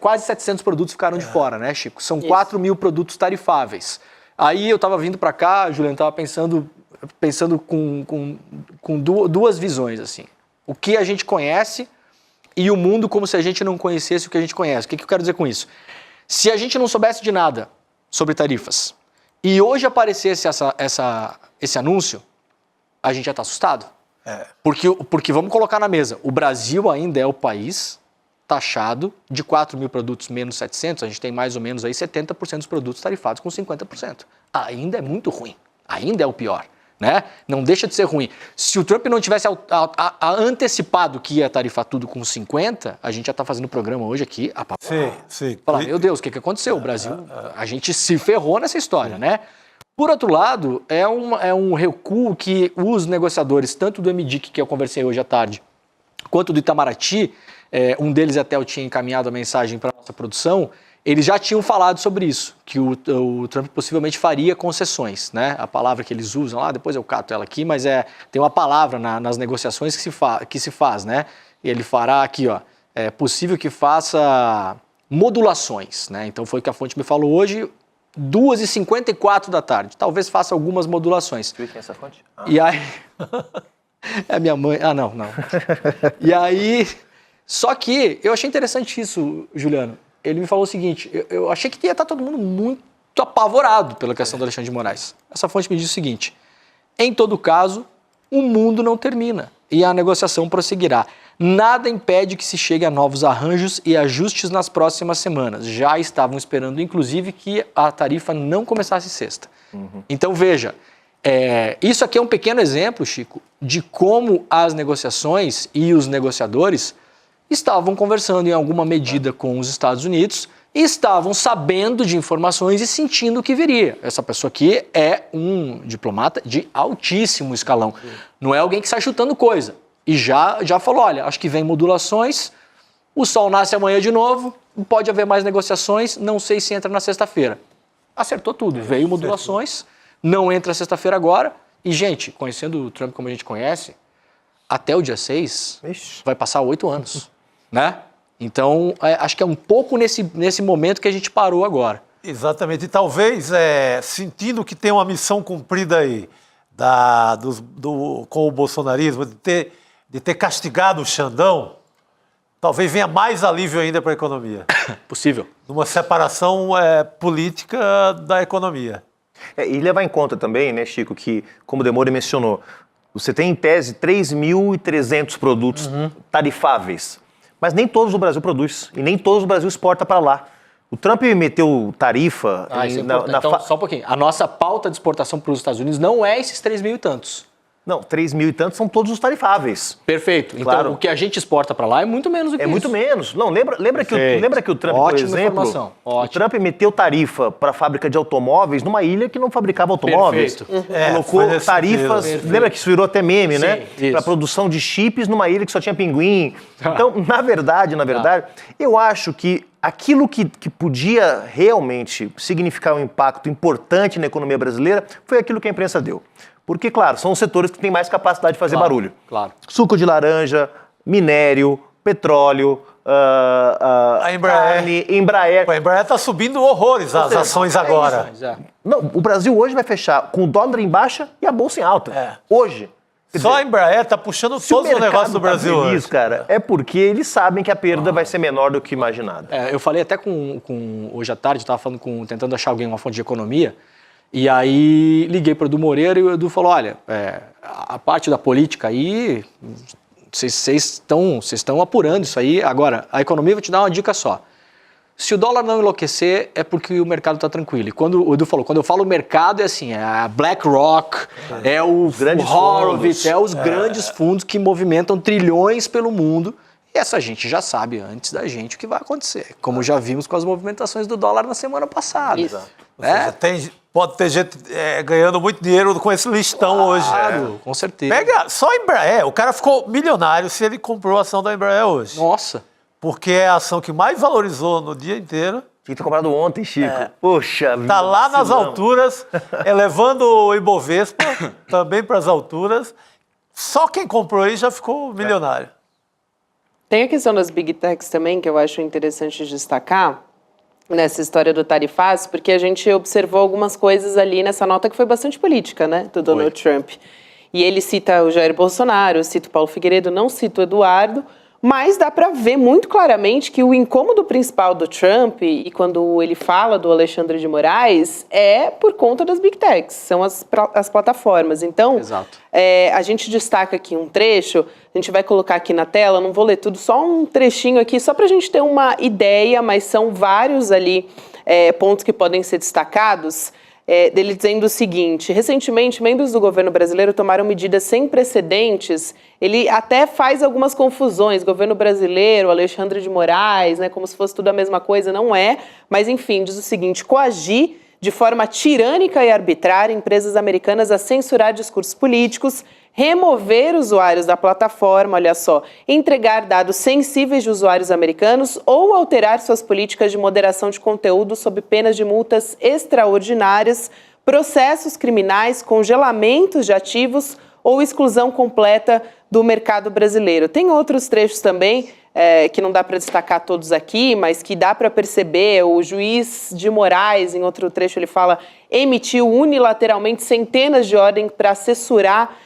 Quase 700 produtos ficaram de fora, né, Chico? São 4 mil produtos tarifáveis. Aí eu estava vindo para cá, Juliano, estava pensando com duas visões, assim. O que a gente conhece e o mundo como se a gente não conhecesse o que a gente conhece. O que eu quero dizer com isso? Se a gente não soubesse de nada sobre tarifas e hoje aparecesse esse anúncio, a gente já está assustado. Porque vamos colocar na mesa, o Brasil ainda é o país taxado de 4 mil produtos menos 700, a gente tem mais ou menos aí 70% dos produtos tarifados com 50%. Ainda é muito ruim, ainda é o pior. Né? Não deixa de ser ruim. Se o Trump não tivesse antecipado que ia tarifar tudo com 50, a gente já está fazendo o programa hoje aqui. Sim. Falar, meu Deus, o que aconteceu? O Brasil, a gente se ferrou nessa história, né? Por outro lado, é um recuo que os negociadores, tanto do MDIC, que eu conversei hoje à tarde, quanto do Itamaraty, um deles até eu tinha encaminhado a mensagem para a nossa produção, eles já tinham falado sobre isso, que o Trump possivelmente faria concessões, né? A palavra que eles usam lá, depois eu cato ela aqui, mas tem uma palavra nas negociações que se faz, né? Ele fará aqui, ó, é possível que faça modulações, né? Então foi o que a fonte me falou hoje, 2h54 da tarde, talvez faça algumas modulações. Quem é essa fonte? E aí... É minha mãe... não. E aí... Só que eu achei interessante isso, Juliano. Ele me falou o seguinte, eu achei que ia estar todo mundo muito apavorado pela questão do Alexandre de Moraes. Essa fonte me diz o seguinte, em todo caso, o mundo não termina e a negociação prosseguirá. Nada impede que se chegue a novos arranjos e ajustes nas próximas semanas. Já estavam esperando, inclusive, que a tarifa não começasse sexta. Então, veja, isso aqui é um pequeno exemplo, Chico, de como as negociações e os negociadores estavam conversando em alguma medida com os Estados Unidos e estavam sabendo de informações e sentindo o que viria. Essa pessoa aqui é um diplomata de altíssimo escalão. Não é alguém que sai chutando coisa. E já falou, olha, acho que vem modulações, o sol nasce amanhã de novo, pode haver mais negociações, não sei se entra na sexta-feira. Acertou tudo, veio modulações, não entra sexta-feira agora. E, gente, conhecendo o Trump como a gente conhece, até o dia 6 vai passar 8 anos. Né? Então, acho que é um pouco nesse momento que a gente parou agora. Exatamente. E talvez, sentindo que tem uma missão cumprida aí, com o bolsonarismo, de ter castigado o Xandão, talvez venha mais alívio ainda para a economia. Possível. Numa separação política da economia. E levar em conta também, né, Chico, que, como o Demore mencionou, você tem em tese 3.300 produtos tarifáveis, mas nem todos o Brasil produz e nem todos o Brasil exporta para lá. O Trump meteu tarifa... Então, só um pouquinho. A nossa pauta de exportação para os Estados Unidos não é esses 3.000 e tantos. Não, 3.000 e tantos são todos os tarifáveis. Perfeito. Então, Claro. o que a gente exporta para lá é muito menos do que isso. É muito menos. Não, lembra que o Trump, Ótima por exemplo, informação. o Trump meteu tarifa para a fábrica de automóveis numa ilha que não fabricava automóveis. Perfeito. Colocou foi nesse tarifas, sentido. lembra que isso virou até meme, né? isso. Para produção de chips numa ilha que só tinha pinguim. Então, na verdade, eu acho que aquilo que podia realmente significar um impacto importante na economia brasileira foi aquilo que a imprensa deu. Porque, claro, são os setores que têm mais capacidade de fazer barulho. Claro. Suco de laranja, minério, petróleo, A Embraer. carne, Embraer. A Embraer está subindo horrores as ações agora. Não, o Brasil hoje vai fechar com o dólar em baixa e a bolsa em alta. Hoje. Quer Só dizer, a Embraer está puxando se o todos os mercado negócios do Brasil tá feliz, hoje. cara, é porque eles sabem que a perda vai ser menor do que imaginado. Eu falei até hoje à tarde, estava tentando achar alguém, uma fonte de economia, e aí liguei para o Edu Moreira e o Edu falou, olha, a parte da política aí, vocês estão apurando isso aí. Agora, a economia, vou te dar uma dica só. Se o dólar não enlouquecer, é porque o mercado está tranquilo. E quando o Edu falou, quando eu falo mercado, é assim, é a BlackRock, é o Horowitz, é os grandes fundos que movimentam trilhões pelo mundo. E essa gente já sabe antes da gente o que vai acontecer, como já vimos com as movimentações do dólar na semana passada. Isso. Ou seja, pode ter gente ganhando muito dinheiro com esse listão hoje. Claro, com certeza. Pega só a Embraer. O cara ficou milionário se ele comprou a ação da Embraer hoje. Nossa. Porque é a ação que mais valorizou no dia inteiro. Tinha que ter comprado ontem, Chico. Poxa vida. Está lá nas alturas, elevando o Ibovespa também para as alturas. Só quem comprou aí já ficou milionário. Tem a questão das Big Techs também, que eu acho interessante destacar nessa história do tarifaço, porque a gente observou algumas coisas ali nessa nota que foi bastante política, né, do Donald Trump. E ele cita o Jair Bolsonaro, cita o Paulo Figueiredo, não cita o Eduardo, mas dá para ver muito claramente que o incômodo principal do Trump, e quando ele fala do Alexandre de Moraes, é por conta das Big Techs, são as plataformas. Então, a gente destaca aqui um trecho, a gente vai colocar aqui na tela, não vou ler tudo, só um trechinho aqui, só para a gente ter uma ideia, mas são vários ali pontos que podem ser destacados. Dele dizendo o seguinte: recentemente, membros do governo brasileiro tomaram medidas sem precedentes. Ele até faz algumas confusões, governo brasileiro, Alexandre de Moraes, né, como se fosse tudo a mesma coisa, não é. Mas, enfim, diz o seguinte: coagir de forma tirânica e arbitrária empresas americanas a censurar discursos políticos, remover usuários da plataforma, olha só, entregar dados sensíveis de usuários americanos ou alterar suas políticas de moderação de conteúdo sob penas de multas extraordinárias, processos criminais, congelamentos de ativos ou exclusão completa do mercado brasileiro. Tem outros trechos também, que não dá para destacar todos aqui, mas que dá para perceber. O juiz de Moraes, em outro trecho, ele fala, emitiu unilateralmente centenas de ordens para censurar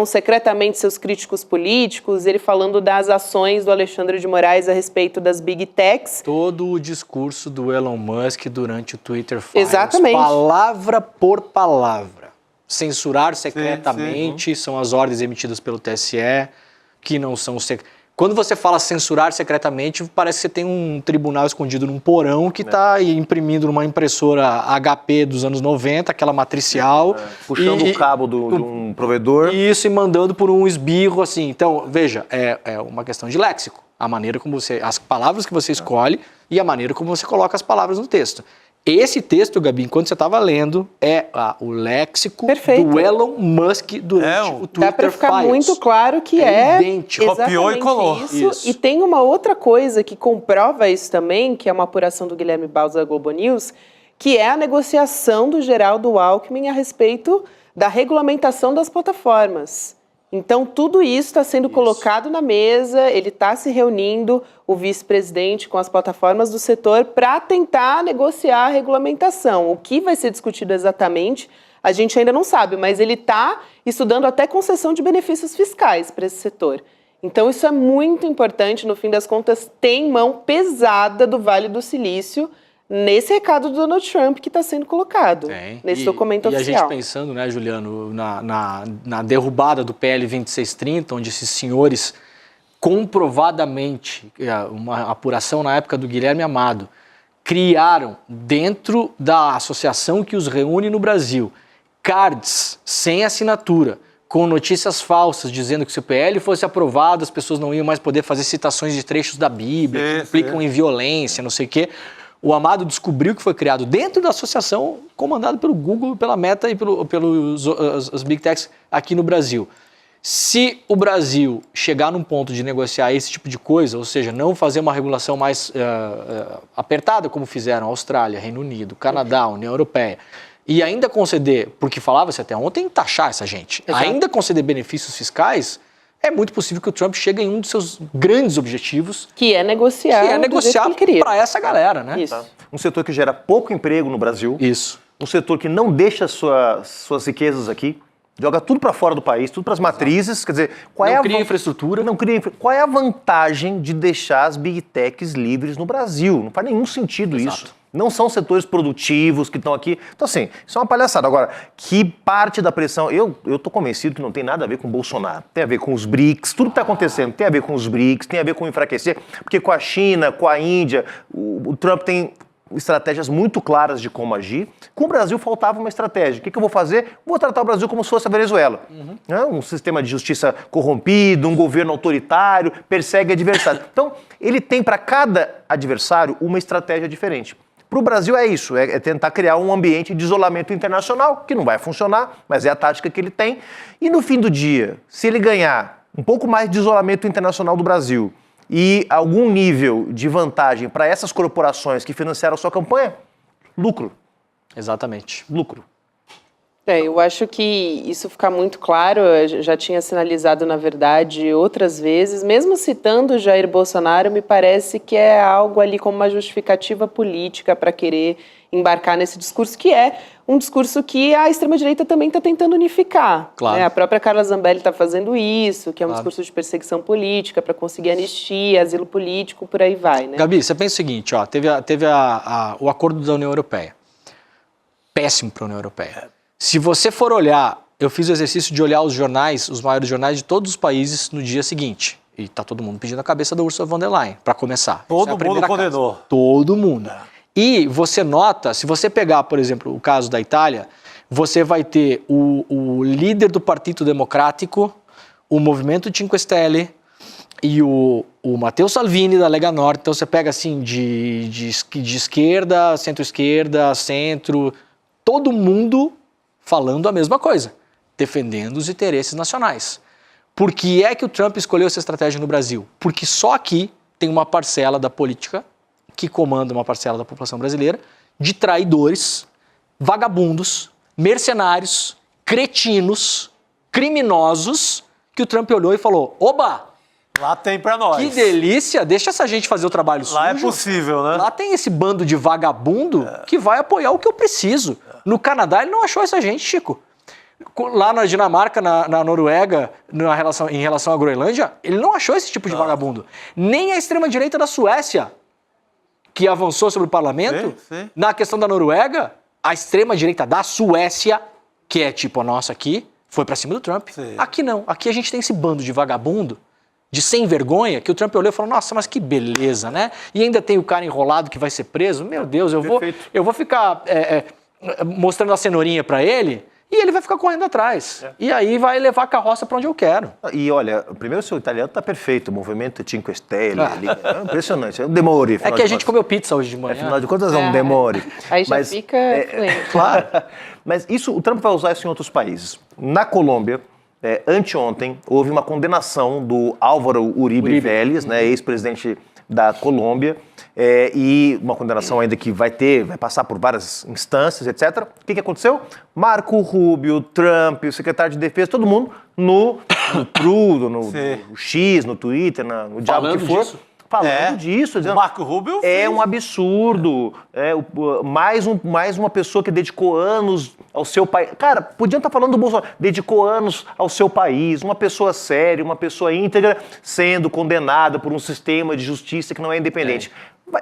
secretamente seus críticos políticos, ele falando das ações do Alexandre de Moraes a respeito das Big Techs. Todo o discurso do Elon Musk durante o Twitter Files. Exatamente. Palavra por palavra. Censurar secretamente são as ordens emitidas pelo TSE, que não são Quando você fala censurar secretamente, parece que você tem um tribunal escondido num porão que está imprimindo numa impressora HP dos anos 90, aquela matricial. Puxando o cabo de um provedor. Isso, e mandando por um esbirro, assim. Então, veja, é uma questão de léxico. A maneira como as palavras que você escolhe e a maneira como você coloca as palavras no texto. Esse texto, Gabi, enquanto você estava lendo, o léxico do Elon Musk durante o Twitter Files. Dá para ficar muito claro que é idêntico. Copiou e colou. Isso. E tem uma outra coisa que comprova isso também, que é uma apuração do Guilherme Baus da Globo News, que é a negociação do Geraldo Alckmin a respeito da regulamentação das plataformas. Então, tudo isso está sendo colocado na mesa, ele está se reunindo, o vice-presidente, com as plataformas do setor para tentar negociar a regulamentação. O que vai ser discutido exatamente, a gente ainda não sabe, mas ele está estudando até concessão de benefícios fiscais para esse setor. Então, isso é muito importante, no fim das contas, tem mão pesada do Vale do Silício nesse recado do Donald Trump que está sendo colocado nesse documento oficial. E a gente pensando, né, Juliano, na derrubada do PL 2630, onde esses senhores comprovadamente, uma apuração na época do Guilherme Amado, criaram dentro da associação que os reúne no Brasil cards sem assinatura, com notícias falsas, dizendo que se o PL fosse aprovado, as pessoas não iam mais poder fazer citações de trechos da Bíblia, que implicam em violência, não sei o quê. O Amado descobriu que foi criado dentro da associação comandada pelo Google, pela Meta e pelos Big Techs aqui no Brasil. Se o Brasil chegar num ponto de negociar esse tipo de coisa, ou seja, não fazer uma regulação mais apertada, como fizeram a Austrália, Reino Unido, Canadá, União Europeia, e ainda conceder, porque falava-se até ontem, taxar essa gente, ainda conceder benefícios fiscais, é muito possível que o Trump chegue em um dos seus grandes objetivos, que é negociar para essa galera, né? Isso. Um setor que gera pouco emprego no Brasil. Isso. Um setor que não deixa suas riquezas aqui, joga tudo para fora do país, tudo para as matrizes. Quer dizer, não cria infraestrutura. Qual é a vantagem de deixar as Big Techs livres no Brasil? Não faz nenhum sentido isso. Não são setores produtivos que estão aqui. Então, assim, isso é uma palhaçada. Agora, que parte da pressão... Eu tô convencido que não tem nada a ver com o Bolsonaro. Tem a ver com os BRICS. Tudo que está acontecendo tem a ver com os BRICS, tem a ver com enfraquecer. Porque com a China, com a Índia, o Trump tem estratégias muito claras de como agir. Com o Brasil faltava uma estratégia. O que eu vou fazer? Vou tratar o Brasil como se fosse a Venezuela. Um sistema de justiça corrompido, um governo autoritário, persegue adversários. Então, ele tem para cada adversário uma estratégia diferente. Para o Brasil é isso, é tentar criar um ambiente de isolamento internacional, que não vai funcionar, mas é a tática que ele tem. E no fim do dia, se ele ganhar um pouco mais de isolamento internacional do Brasil e algum nível de vantagem para essas corporações que financiaram a sua campanha, lucro. Exatamente. Lucro. Eu acho que isso fica muito claro, eu já tinha sinalizado, na verdade, outras vezes, mesmo citando Jair Bolsonaro, me parece que é algo ali como uma justificativa política para querer embarcar nesse discurso, que é um discurso que a extrema-direita também está tentando unificar. Claro. Né? A própria Carla Zambelli está fazendo isso, que é um discurso de perseguição política para conseguir anistia, asilo político, por aí vai. Né? Gabi, você pensa o seguinte, ó, teve o acordo da União Europeia. Péssimo para a União Europeia. Se você for olhar, eu fiz o exercício de olhar os jornais, os maiores jornais de todos os países no dia seguinte. E tá todo mundo pedindo a cabeça da Ursula von der Leyen, para começar. Todo mundo condenou. Todo mundo. E você nota, se você pegar, por exemplo, o caso da Itália, você vai ter o líder do Partito Democrático, o Movimento 5 Stelle e o Matteo Salvini da Lega Nord. Então você pega assim de esquerda, centro-esquerda, centro, todo mundo falando a mesma coisa, defendendo os interesses nacionais. Por que é que o Trump escolheu essa estratégia no Brasil? Porque só aqui tem uma parcela da política que comanda uma parcela da população brasileira de traidores, vagabundos, mercenários, cretinos, criminosos, que o Trump olhou e falou, oba! Lá tem pra nós. Que delícia, deixa essa gente fazer o trabalho sujo. Lá é possível, né? Lá tem esse bando de vagabundo que vai apoiar o que eu preciso. No Canadá ele não achou essa gente, Chico. Lá na Dinamarca, na Noruega, em relação à Groenlândia, ele não achou esse tipo de vagabundo. Nem a extrema-direita da Suécia, que avançou sobre o parlamento, sim. Na questão da Noruega, a extrema-direita da Suécia, que é tipo a nossa aqui, foi pra cima do Trump. Sim. Aqui não. Aqui a gente tem esse bando de vagabundo, de sem vergonha, que o Trump olhou e falou, nossa, mas que beleza, né? E ainda tem o cara enrolado que vai ser preso. Meu Deus, eu vou ficar mostrando a cenourinha pra ele e ele vai ficar correndo atrás. E aí vai levar a carroça pra onde eu quero. E olha, primeiro o seu italiano tá perfeito, o movimento 5 Stelle, é impressionante, é um demore. É que a gente comeu pizza hoje de manhã. Afinal de contas é um demore. Aí já fica fluente. Claro. Mas isso, o Trump vai usar isso em outros países. Na Colômbia, anteontem, houve uma condenação do Álvaro Uribe Vélez, né, ex-presidente da Colômbia, e uma condenação ainda que vai passar por várias instâncias, etc. O que aconteceu? Marco Rubio, Trump, o secretário de Defesa, todo mundo no Trudo, no X, no Twitter, no diabo que for, falando disso, dizendo, o Marco Rubio é um absurdo, mais uma pessoa que dedicou anos ao seu país. Cara, podiam estar falando do Bolsonaro, dedicou anos ao seu país, uma pessoa séria, uma pessoa íntegra, sendo condenada por um sistema de justiça que não é independente.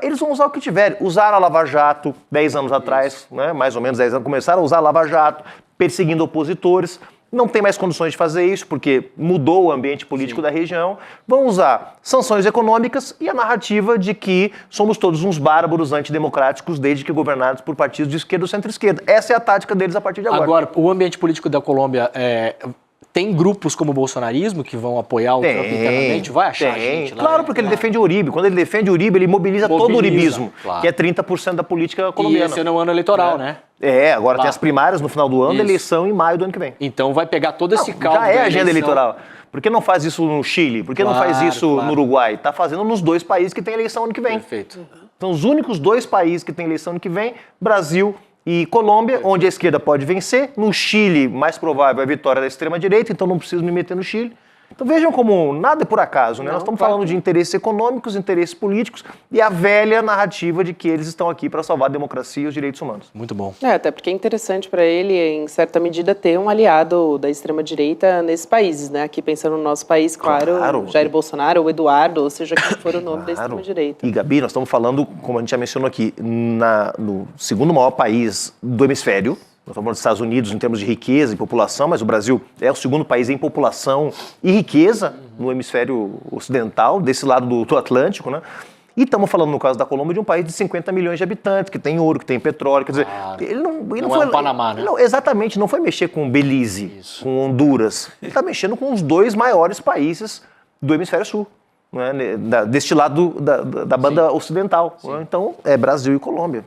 Eles vão usar o que tiverem. Usaram a Lava Jato 10 anos atrás, né, mais ou menos 10 anos, começaram a usar a Lava Jato, perseguindo opositores. Não tem mais condições de fazer isso, porque mudou o ambiente político da região. Vão usar sanções econômicas e a narrativa de que somos todos uns bárbaros antidemocráticos, desde que governados por partidos de esquerda ou centro-esquerda. Essa é a tática deles a partir de agora. Agora, o ambiente político da Colômbia tem grupos como o bolsonarismo que vão apoiar o Trump internamente? Vai achar gente lá? Claro, porque ele defende o Uribe. Quando ele defende o Uribe, ele mobiliza todo o uribismo, claro, que é 30% da política colombiana. E esse é no ano eleitoral, né? Agora tem as primárias no final do ano, eleição em maio do ano que vem. Então vai pegar todo esse caldo. Já é agenda eleitoral. Por que não faz isso no Chile? Por que não faz isso no Uruguai? Está fazendo nos 2 países que tem eleição ano que vem. Perfeito. São os únicos 2 países que tem eleição ano que vem, Brasil e Colômbia, onde a esquerda pode vencer. No Chile, mais provável é a vitória da extrema-direita, então não preciso me meter no Chile. Então vejam como nada é por acaso, né? Nós estamos falando de interesses econômicos, interesses políticos e a velha narrativa de que eles estão aqui para salvar a democracia e os direitos humanos. Muito bom. Até porque é interessante para ele, em certa medida, ter um aliado da extrema-direita nesses países, né? Aqui pensando no nosso país, claro. Jair Bolsonaro ou Eduardo, ou seja, quem for o nome da extrema-direita. E, Gabi, nós estamos falando, como a gente já mencionou aqui, no segundo maior país do hemisfério. Nós estamos falando dos Estados Unidos em termos de riqueza e população, mas o Brasil é o segundo país em população e riqueza no hemisfério ocidental, desse lado do Atlântico, né? E estamos falando, no caso da Colômbia, de um país de 50 milhões de habitantes, que tem ouro, que tem petróleo, quer dizer, ele não foi, é um Panamá, né? Não, exatamente, não foi mexer com Belize, com Honduras, ele está mexendo com os 2 maiores países do hemisfério sul, né? Deste lado da banda ocidental. Né? Então, é Brasil e Colômbia.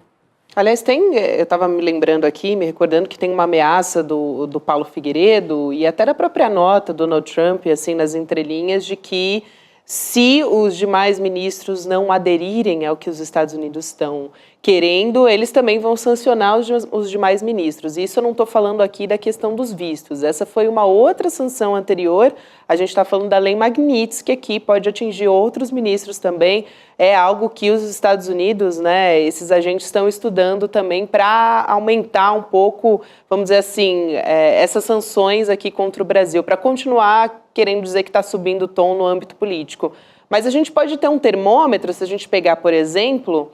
Aliás, eu estava me lembrando aqui, me recordando que tem uma ameaça do Paulo Figueiredo e até da própria nota do Donald Trump, assim, nas entrelinhas, de que se os demais ministros não aderirem ao que os Estados Unidos estão querendo, eles também vão sancionar os demais ministros. E isso eu não estou falando aqui da questão dos vistos. Essa foi uma outra sanção anterior. A gente está falando da Lei Magnitsky, que aqui pode atingir outros ministros também. É algo que os Estados Unidos, né, esses agentes estão estudando também para aumentar um pouco, vamos dizer assim, essas sanções aqui contra o Brasil, para continuar querendo dizer que está subindo o tom no âmbito político. Mas a gente pode ter um termômetro, se a gente pegar, por exemplo,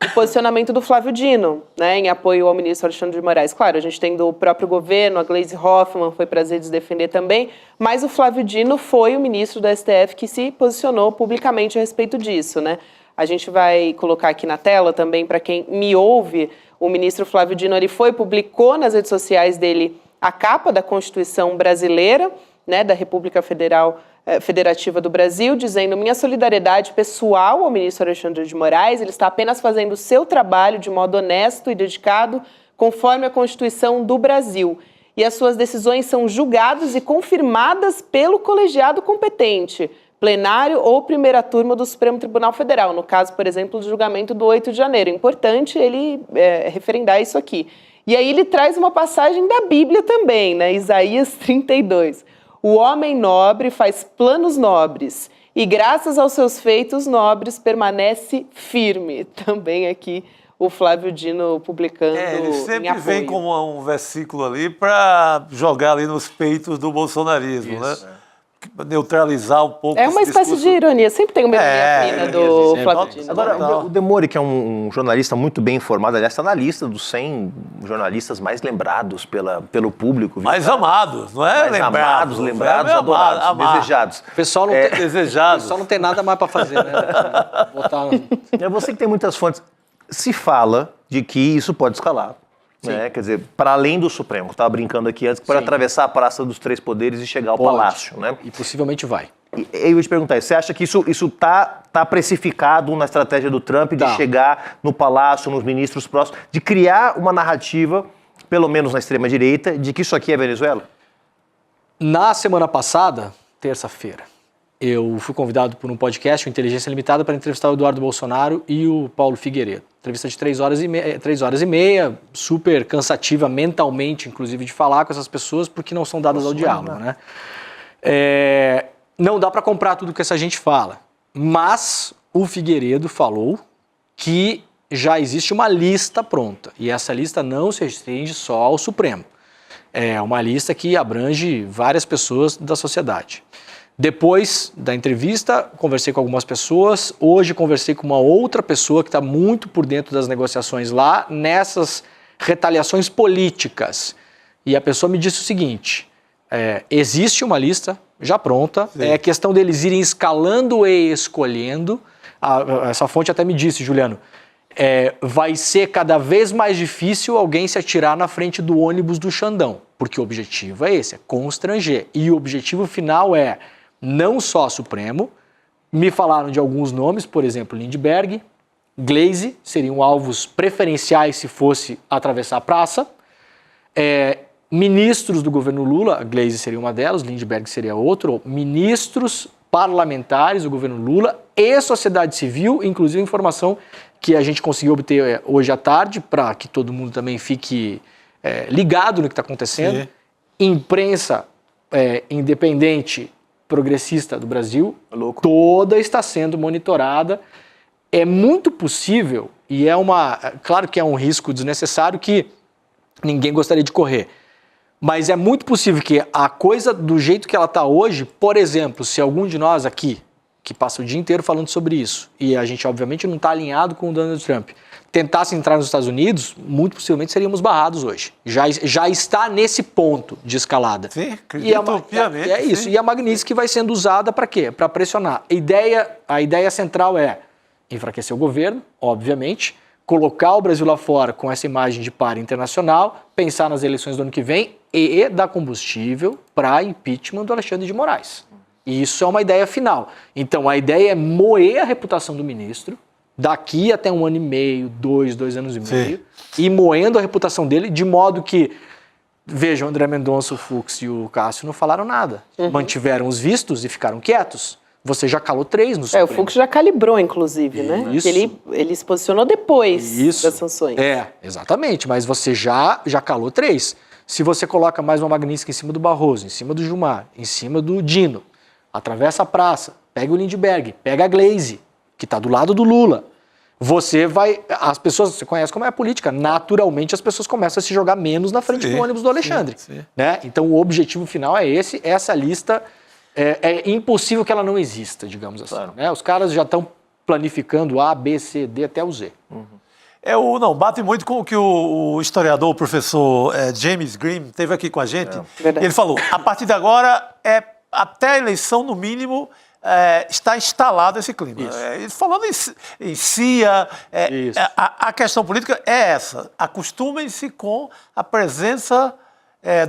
o posicionamento do Flávio Dino, né, em apoio ao ministro Alexandre de Moraes. Claro, a gente tem do próprio governo, a Gleisi Hoffmann foi para as redes defender também, mas o Flávio Dino foi o ministro do STF que se posicionou publicamente a respeito disso, né? A gente vai colocar aqui na tela também, para quem me ouve, o ministro Flávio Dino, ele publicou nas redes sociais dele a capa da Constituição brasileira, né, da República Federativa do Brasil, dizendo: minha solidariedade pessoal ao ministro Alexandre de Moraes, ele está apenas fazendo o seu trabalho de modo honesto e dedicado, conforme a Constituição do Brasil. E as suas decisões são julgadas e confirmadas pelo colegiado competente, plenário ou primeira turma do Supremo Tribunal Federal, no caso, por exemplo, do julgamento do 8 de janeiro. É importante ele referendar isso aqui. E aí ele traz uma passagem da Bíblia também, né? Isaías 32. O homem nobre faz planos nobres e, graças aos seus feitos nobres, permanece firme. Também aqui o Flávio Dino publicando em apoio. Ele sempre vem com um versículo ali para jogar ali nos peitos do bolsonarismo, isso, né? Neutralizar um pouco É uma espécie de ironia, sempre tem uma ironia fina do Flávio Dino. Agora, o Demori, que é um jornalista muito bem informado, aliás, está na lista dos 100 jornalistas mais lembrados pelo público. Viu? Mais amados, não é? Mais lembrados, adorados, desejados. O pessoal não tem, o pessoal não tem nada mais para fazer, né? É você que tem muitas fontes. Se fala de que isso pode escalar. Né? Quer dizer, para além do Supremo, estava brincando aqui antes, para atravessar a Praça dos Três Poderes e chegar ao Palácio. Né? E possivelmente vai. E eu ia te perguntar, você acha que isso tá precificado na estratégia do Trump de chegar no Palácio, nos ministros próximos, de criar uma narrativa, pelo menos na extrema-direita, de que isso aqui é Venezuela? Na semana passada, terça-feira, eu fui convidado por um podcast, o Inteligência Limitada, para entrevistar o Eduardo Bolsonaro e o Paulo Figueiredo. Entrevista de 3 horas e meia, super cansativa mentalmente, inclusive, de falar com essas pessoas, porque não são dadas ao diálogo, né? Não dá para comprar tudo que essa gente fala, mas o Figueiredo falou que já existe uma lista pronta, e essa lista não se restringe só ao Supremo. É uma lista que abrange várias pessoas da sociedade. Depois da entrevista, conversei com algumas pessoas. Hoje conversei com uma outra pessoa que está muito por dentro das negociações lá, nessas retaliações políticas. E a pessoa me disse o seguinte, existe uma lista já pronta, é questão deles irem escalando e escolhendo. Essa fonte até me disse, Juliano, vai ser cada vez mais difícil alguém se atirar na frente do ônibus do Xandão, porque o objetivo é esse, é constranger. E o objetivo final é não só Supremo, me falaram de alguns nomes, por exemplo, Lindbergh, Gleisi, seriam alvos preferenciais se fosse atravessar a praça, ministros do governo Lula, Gleisi seria uma delas, Lindbergh seria outro, ministros parlamentares do governo Lula e sociedade civil, inclusive informação que a gente conseguiu obter hoje à tarde, para que todo mundo também fique ligado no que está acontecendo. Sim. Imprensa independente, progressista do Brasil, toda está sendo monitorada. É muito possível, e claro que é um risco desnecessário que ninguém gostaria de correr, mas é muito possível que a coisa do jeito que ela está hoje, por exemplo, se algum de nós aqui, que passa o dia inteiro falando sobre isso, e a gente obviamente não está alinhado com o Donald Trump, tentasse entrar nos Estados Unidos, muito possivelmente seríamos barrados hoje. Já está nesse ponto de escalada. Sim, acredito piamente. É isso, e a Magnitsky vai sendo usada para quê? Para pressionar. A ideia central é enfraquecer o governo, obviamente, colocar o Brasil lá fora com essa imagem de par internacional, pensar nas eleições do ano que vem e dar combustível para impeachment do Alexandre de Moraes. E isso é uma ideia final. Então, a ideia é moer a reputação do ministro daqui até 1 ano e meio, 2 anos e meio, e moendo a reputação dele de modo que, vejam, André Mendonça, o Fux e o Cássio não falaram nada. Mantiveram os vistos e ficaram quietos. Você já calou 3 no Supremo. O Fux já calibrou, inclusive, né? Isso. Ele se posicionou depois das sanções. Exatamente, mas você já calou 3. Se você coloca mais uma Magnitsky em cima do Barroso, em cima do Gilmar, em cima do Dino, atravessa a praça, pega o Lindbergh, pega a Gleisi, que está do lado do Lula, as pessoas, você conhece como é a política, naturalmente as pessoas começam a se jogar menos na frente do ônibus do Alexandre. Né? Então o objetivo final é esse, essa lista é impossível que ela não exista, digamos assim. Claro. Né? Os caras já estão planificando A, B, C, D até o Z. Bate muito com o que o historiador, o professor James Green, esteve aqui com a gente. Ele falou, a partir de agora, até a eleição, no mínimo, está instalado esse clima. Falando em CIA, a questão política é essa. Acostumem-se com a presença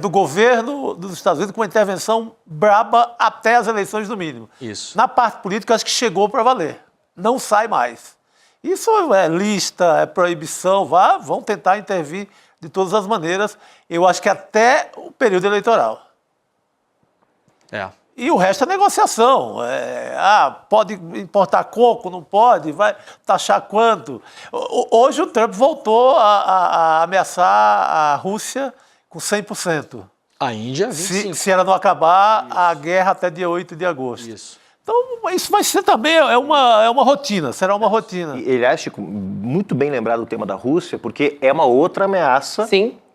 do governo dos Estados Unidos com uma intervenção braba até as eleições, no mínimo. Isso. Na parte política, acho que chegou para valer. Não sai mais. Isso é lista, é proibição, vão tentar intervir de todas as maneiras. Eu acho que até o período eleitoral. E o resto é negociação. Pode importar coco, não pode? Vai taxar quanto? Hoje o Trump voltou a ameaçar a Rússia com 100%. A Índia, 25%. Se ela não acabar, a guerra até dia 8 de agosto. Isso. Então, isso vai ser também, é uma rotina, será uma rotina. E, aliás, Chico, muito bem lembrado o tema da Rússia, porque é uma outra ameaça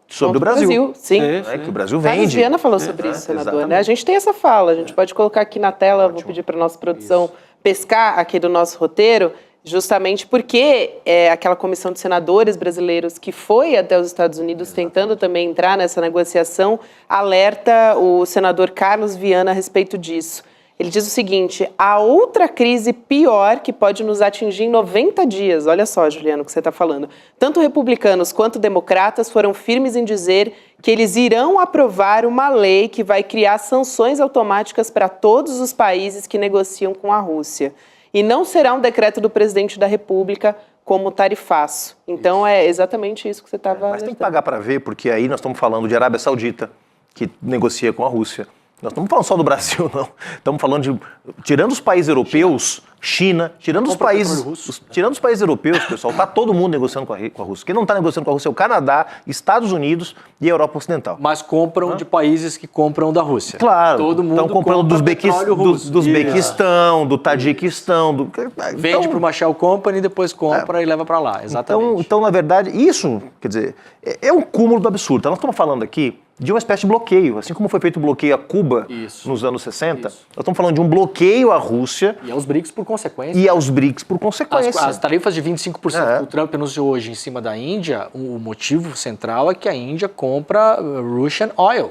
sobre o Brasil. Sim. Que o Brasil vende. A Viana falou sobre isso, senador. Né? A gente tem essa fala, a gente pode colocar aqui na tela, vou pedir para a nossa produção pescar aqui do nosso roteiro, justamente porque aquela comissão de senadores brasileiros que foi até os Estados Unidos tentando também entrar nessa negociação, alerta o senador Carlos Viana a respeito disso. Ele diz o seguinte, há outra crise pior que pode nos atingir em 90 dias. Olha só, Juliano, o que você está falando. Tanto republicanos quanto democratas foram firmes em dizer que eles irão aprovar uma lei que vai criar sanções automáticas para todos os países que negociam com a Rússia. E não será um decreto do presidente da República como tarifaço. Então é exatamente isso que você estava... Mas tem que pagar para ver, porque aí nós estamos falando de Arábia Saudita, que negocia com a Rússia. Nós não estamos falando só do Brasil, não. Estamos falando tirando os países europeus, China, tirando os países europeus, pessoal, tá todo mundo negociando com a Rússia. Quem não está negociando com a Rússia é o Canadá, Estados Unidos e a Europa Ocidental. Mas compram de países que compram da Rússia. Claro. Todo mundo estão comprando do Uzbequistão, do Tadjiquistão. Vende para uma Shell Company e depois compra e leva para lá. Exatamente. Então, na verdade, isso, quer dizer, é um cúmulo do absurdo. Nós estamos falando aqui de uma espécie de bloqueio, assim como foi feito o bloqueio a Cuba nos anos 60, nós estamos falando de um bloqueio à Rússia. E aos BRICS por consequência. As tarifas de 25% que o Trump anunciou hoje em cima da Índia, o motivo central é que a Índia compra Russian Oil.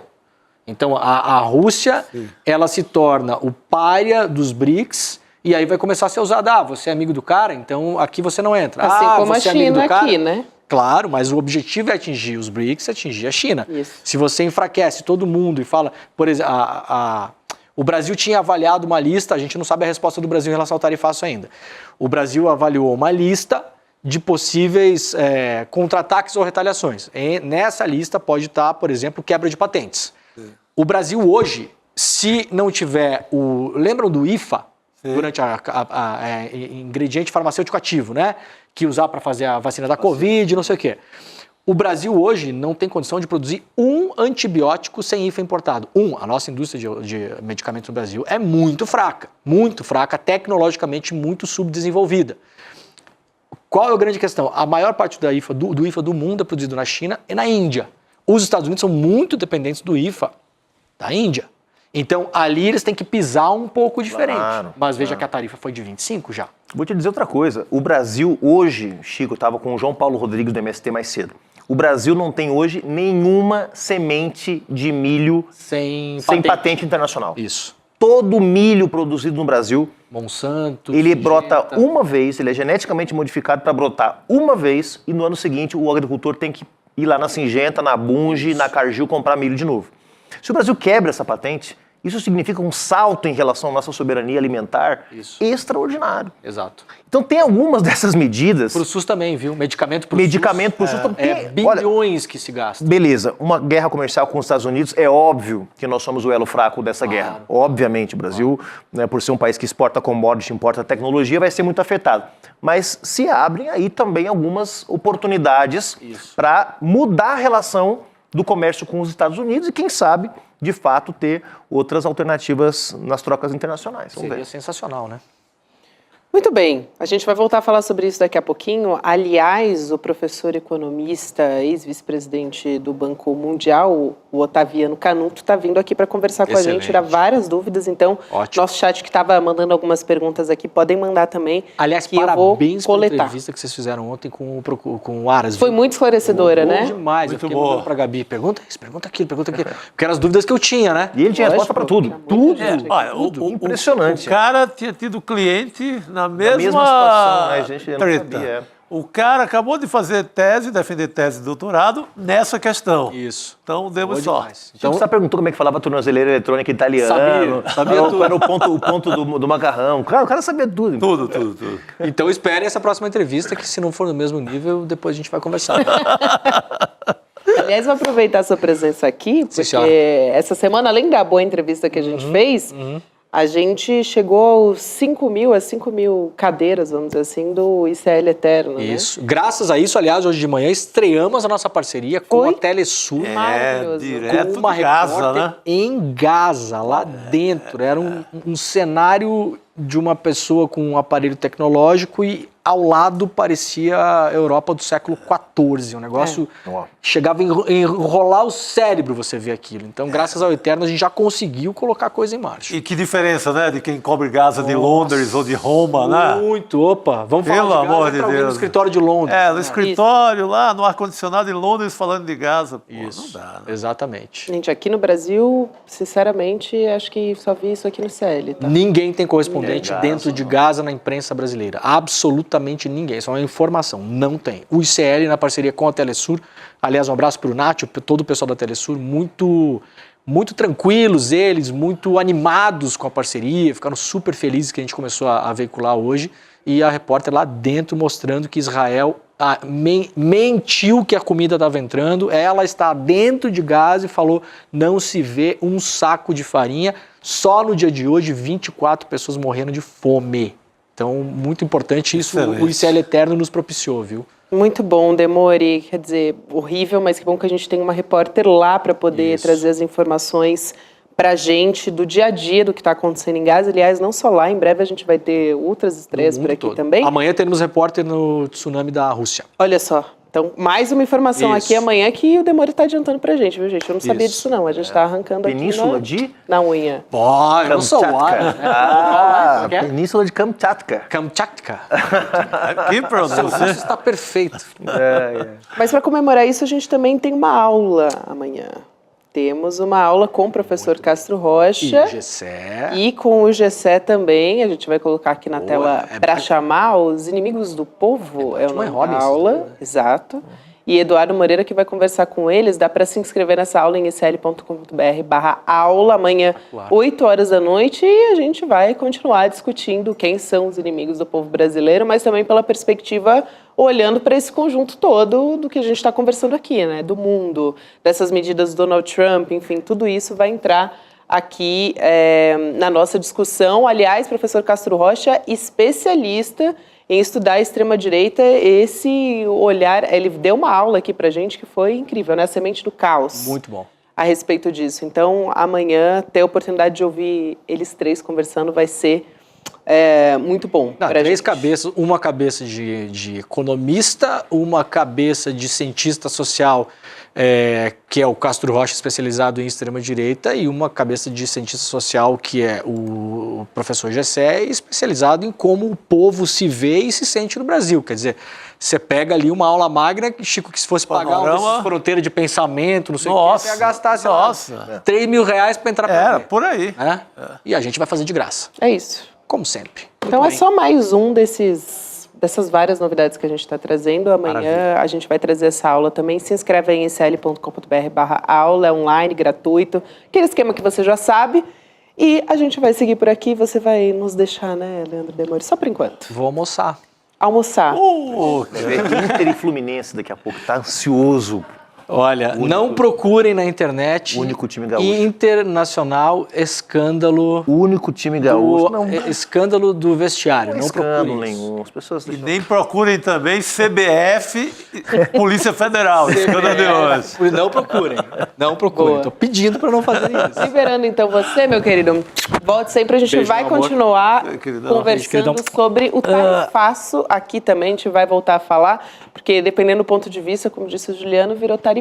Então a Rússia, ela se torna o pária dos BRICS e aí vai começar a ser usada. Você é amigo do cara, então aqui você não entra. Assim como você a China aqui, né? Claro, mas o objetivo é atingir os BRICS, atingir a China. Isso. Se você enfraquece todo mundo e fala, por exemplo, o Brasil tinha avaliado uma lista, a gente não sabe a resposta do Brasil em relação ao tarifaço ainda. O Brasil avaliou uma lista de possíveis contra-ataques ou retaliações. E nessa lista pode estar, por exemplo, quebra de patentes. O Brasil hoje, se não tiver lembram do IFA? Durante ingrediente farmacêutico ativo, né? Que usar para fazer a vacina da Covid, não sei o quê. O Brasil hoje não tem condição de produzir um antibiótico sem IFA importado. A nossa indústria de medicamentos no Brasil é muito fraca, tecnologicamente muito subdesenvolvida. Qual é a grande questão? A maior parte do IFA do mundo é produzido na China e na Índia. Os Estados Unidos são muito dependentes do IFA da Índia. Então, ali eles têm que pisar um pouco diferente. Mas veja que a tarifa foi de 25 já. Vou te dizer outra coisa. O Brasil hoje, Chico, estava com o João Paulo Rodrigues do MST mais cedo. O Brasil não tem hoje nenhuma semente de milho sem patente internacional. Isso. Todo milho produzido no Brasil, Monsanto, ele brota uma vez, ele é geneticamente modificado para brotar uma vez e no ano seguinte o agricultor tem que ir lá na Singenta, na Bunge, na Cargill comprar milho de novo. Se o Brasil quebra essa patente, isso significa um salto em relação à nossa soberania alimentar extraordinário. Exato. Então tem algumas dessas medidas... Para o SUS também, viu? Medicamento para o SUS. Bilhões que se gastam. Beleza, uma guerra comercial com os Estados Unidos, é óbvio que nós somos o elo fraco dessa guerra. Obviamente, o Brasil, né, por ser um país que exporta commodity, importa tecnologia, vai ser muito afetado. Mas se abrem aí também algumas oportunidades para mudar a relação do comércio com os Estados Unidos e, quem sabe, de fato, ter outras alternativas nas trocas internacionais. Seria sensacional, né? Muito bem, a gente vai voltar a falar sobre isso daqui a pouquinho. Aliás, o professor economista, ex-vice-presidente do Banco Mundial, o Otaviano Canuto, está vindo aqui para conversar com a gente, tirar várias dúvidas. Então, nosso chat que estava mandando algumas perguntas aqui, podem mandar também. Aliás, que parabéns pela entrevista que vocês fizeram ontem com o Aras. Foi muito esclarecedora, né? Demais. Eu fiquei mandando para a Gabi, pergunta isso, pergunta aquilo. Porque eram as dúvidas que eu tinha, né? E ele tinha resposta para tudo. Tudo. Impressionante. O cara tinha tido cliente na mesma situação, né? A gente não treta. sabia. O cara acabou de fazer defender tese de doutorado nessa questão. Isso. Então, demos sorte. Então, você perguntou como é que falava tornozeleira eletrônica italiano. Sabia tudo. Era o ponto do macarrão. Cara, o cara sabia tudo. Tudo. Então, esperem essa próxima entrevista, que se não for no mesmo nível, depois a gente vai conversar. Aliás, vou aproveitar a sua presença aqui, porque essa semana, além da boa entrevista que a gente fez, a gente chegou aos 5 mil cadeiras, vamos dizer assim, do ICL Eterno. Isso. Né? Graças a isso, aliás, hoje de manhã estreamos a nossa parceria com a Telesur. Direto com uma de Gaza, né? Em Gaza, lá dentro. Era um cenário de uma pessoa com um aparelho tecnológico e ao lado parecia a Europa do século XIV. Um negócio chegava a enrolar o cérebro você ver aquilo. Então, graças ao Eterno, a gente já conseguiu colocar a coisa em marcha. E que diferença, né? De quem cobre Gaza de Londres ou de Roma, né? Muito, opa. Vamos falar Pelo de Gaza, amor de Deus. No escritório de Londres. No escritório, lá no ar-condicionado de Londres, falando de Gaza. Pô, isso, não dá, né? Exatamente. Gente, aqui no Brasil, sinceramente, acho que só vi isso aqui no CL, tá? Ninguém tem correspondente dentro de Gaza na imprensa brasileira. Absolutamente ninguém. Isso é uma informação. Não tem. O ICL, na parceria com a Telesur, aliás, um abraço para o Nath, todo o pessoal da Telesur, muito tranquilos eles, muito animados com a parceria, ficaram super felizes que a gente começou a veicular hoje, e a repórter lá dentro mostrando que Israel mentiu que a comida estava entrando, ela está dentro de Gaza e falou, não se vê um saco de farinha, só no dia de hoje 24 pessoas morrendo de fome. Então, muito importante isso, Excelente. o ICL Eterno nos propiciou, viu? Muito bom, Demori. Quer dizer, horrível, mas que bom que a gente tem uma repórter lá para poder trazer as informações para a gente do dia a dia do que está acontecendo em Gaza. Aliás, não só lá, em breve a gente vai ter outras estreias por aqui todo. também. Amanhã teremos repórter no tsunami da Rússia. Olha só. Então, mais uma informação aqui amanhã que o Demori está adiantando pra gente, viu, gente? Eu não sabia disso, não. A gente está arrancando Península aqui na unha. Pô, eu não sou Kamchatka. Península de Kamchatka. Kamchatka. Que produção. Isso está perfeito. Mas para comemorar isso, a gente também tem uma aula amanhã. Temos uma aula com o professor Castro Rocha. E Gessé. E com o Gessé também. A gente vai colocar aqui na tela para chamar os inimigos do povo. É o nome da aula. Exato. E Eduardo Moreira que vai conversar com eles. Dá para se inscrever nessa aula em icl.com.br/aula. Amanhã, 8 horas da noite. E a gente vai continuar discutindo quem são os inimigos do povo brasileiro, mas também pela perspectiva olhando para esse conjunto todo do que a gente está conversando aqui, né? Do mundo, dessas medidas do Donald Trump, enfim, tudo isso vai entrar aqui na nossa discussão. Aliás, professor Castro Rocha, especialista em estudar a extrema-direita, esse olhar, ele deu uma aula aqui pra gente que foi incrível, né? A Semente do Caos. Muito bom. A respeito disso. Então, amanhã, ter a oportunidade de ouvir eles três conversando vai ser muito bom. Três cabeças, uma cabeça de economista, uma cabeça de cientista social, que é o Castro Rocha, especializado em extrema-direita, e uma cabeça de cientista social, que é o professor Gessé, especializado em como o povo se vê e se sente no Brasil. Quer dizer, você pega ali uma aula magna, Chico, que se fosse pagar uma fronteira de pensamento, não sei o que, você ia gastar, sei lá, R$3.000 para entrar para ver. Por aí. E a gente vai fazer de graça. É isso. Como sempre. Então é só mais um dessas várias novidades que a gente está trazendo. Amanhã a gente vai trazer essa aula também. Se inscreve aí em icl.com.br/aula, é online, gratuito. Aquele esquema que você já sabe. E a gente vai seguir por aqui. Você vai nos deixar, né, Leandro Demori? Só por enquanto. Vou almoçar. Almoçar. Inter e Fluminense daqui a pouco. Tá ansioso. Olha, não procurem na internet. O único time gaúcho. Internacional escândalo. O único time gaúcho. Escândalo do vestiário. Não procurem. Nenhum. As pessoas E nem procurem também CBF e Polícia Federal. Escândalo de hoje. Não procurem. Não procurem. Estou pedindo para não fazer isso. Liberando então você, meu querido. Volte sempre, a gente vai continuar conversando sobre o tarifaço aqui também. A gente vai voltar a falar, porque dependendo do ponto de vista, como disse o Juliano, virou tarifinha.